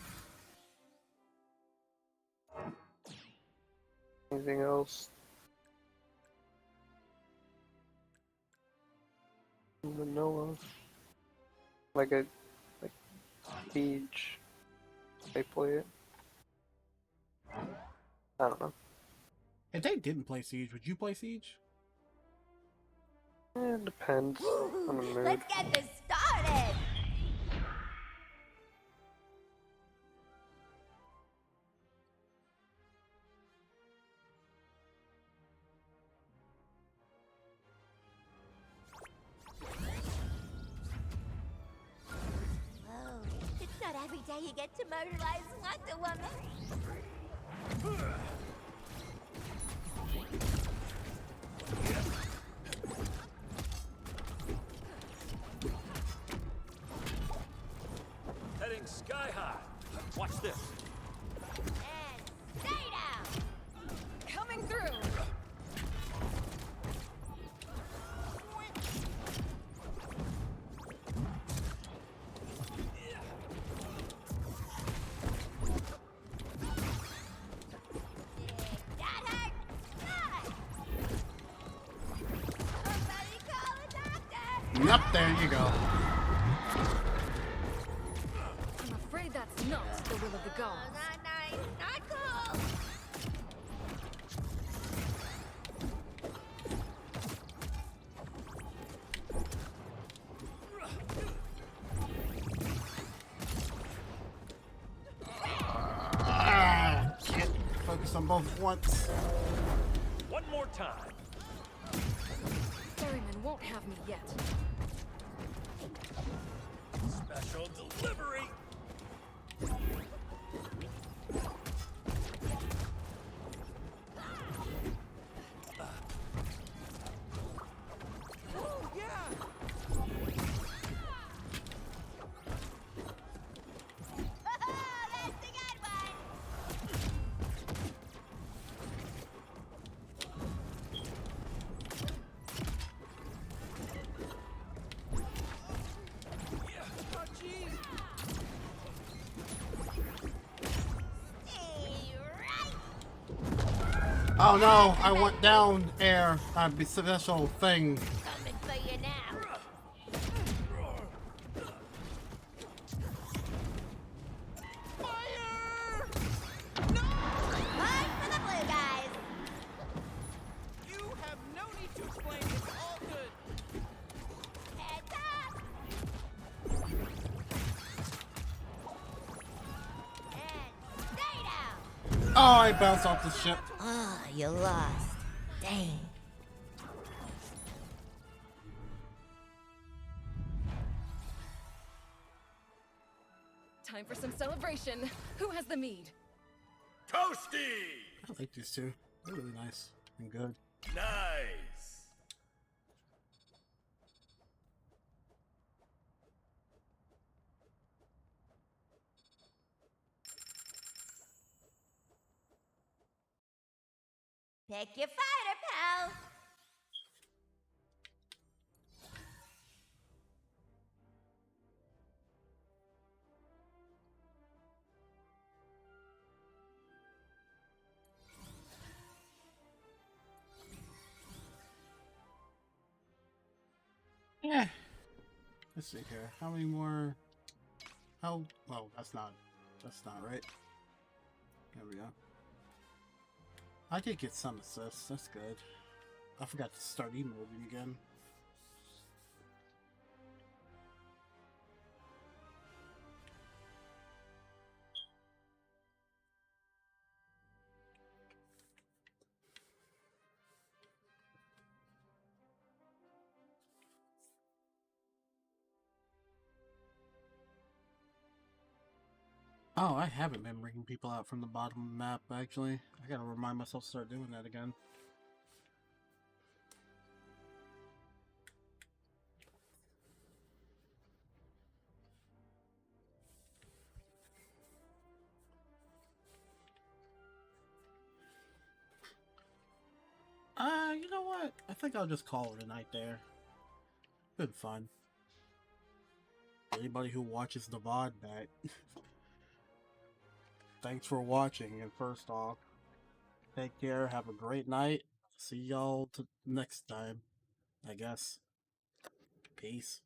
anything else. I don't even know of. Like Siege. They play it. I don't know. If they didn't play Siege, would you play Siege? It depends on the mood. Let's get this started. Whoa, it's not every day you get to murderize Wonder Woman. Sky high. Watch this. And stay down. Coming through. That hurt. Good. Somebody call a doctor. Yep, there you go. I'm afraid that's not the will of the Oh, gods. not nice. Not cool. Can't focus on both at once. One more time. Ferryman won't have me yet. Special delivery. Oh, yeah! That's the good one. Oh, jeez! Stay right. Oh no, I went down air. That'd be special thing. Coming for you now. Fire! One for the blue guys. You have no need to explain. It's all good. Heads up. And stay down. Oh, I bounced off the ship. Ah, you lost. Dang. Time for some celebration. Who has the mead? Toasty! I like these two. They're really nice and good. Nice! Pick your fighter, pal. Yeah. Let's see here. How many more? How? Oh, that's not right. There we go. I did get some assists. That's good. I forgot to start emoting again. Oh, I haven't been bringing people out from the bottom of the map, actually. I gotta remind myself to start doing that again. You know what? I think I'll just call it a night there. Been fun. Anybody who watches the VOD back, thanks for watching, and first off, take care, have a great night. See y'all next time, I guess. Peace.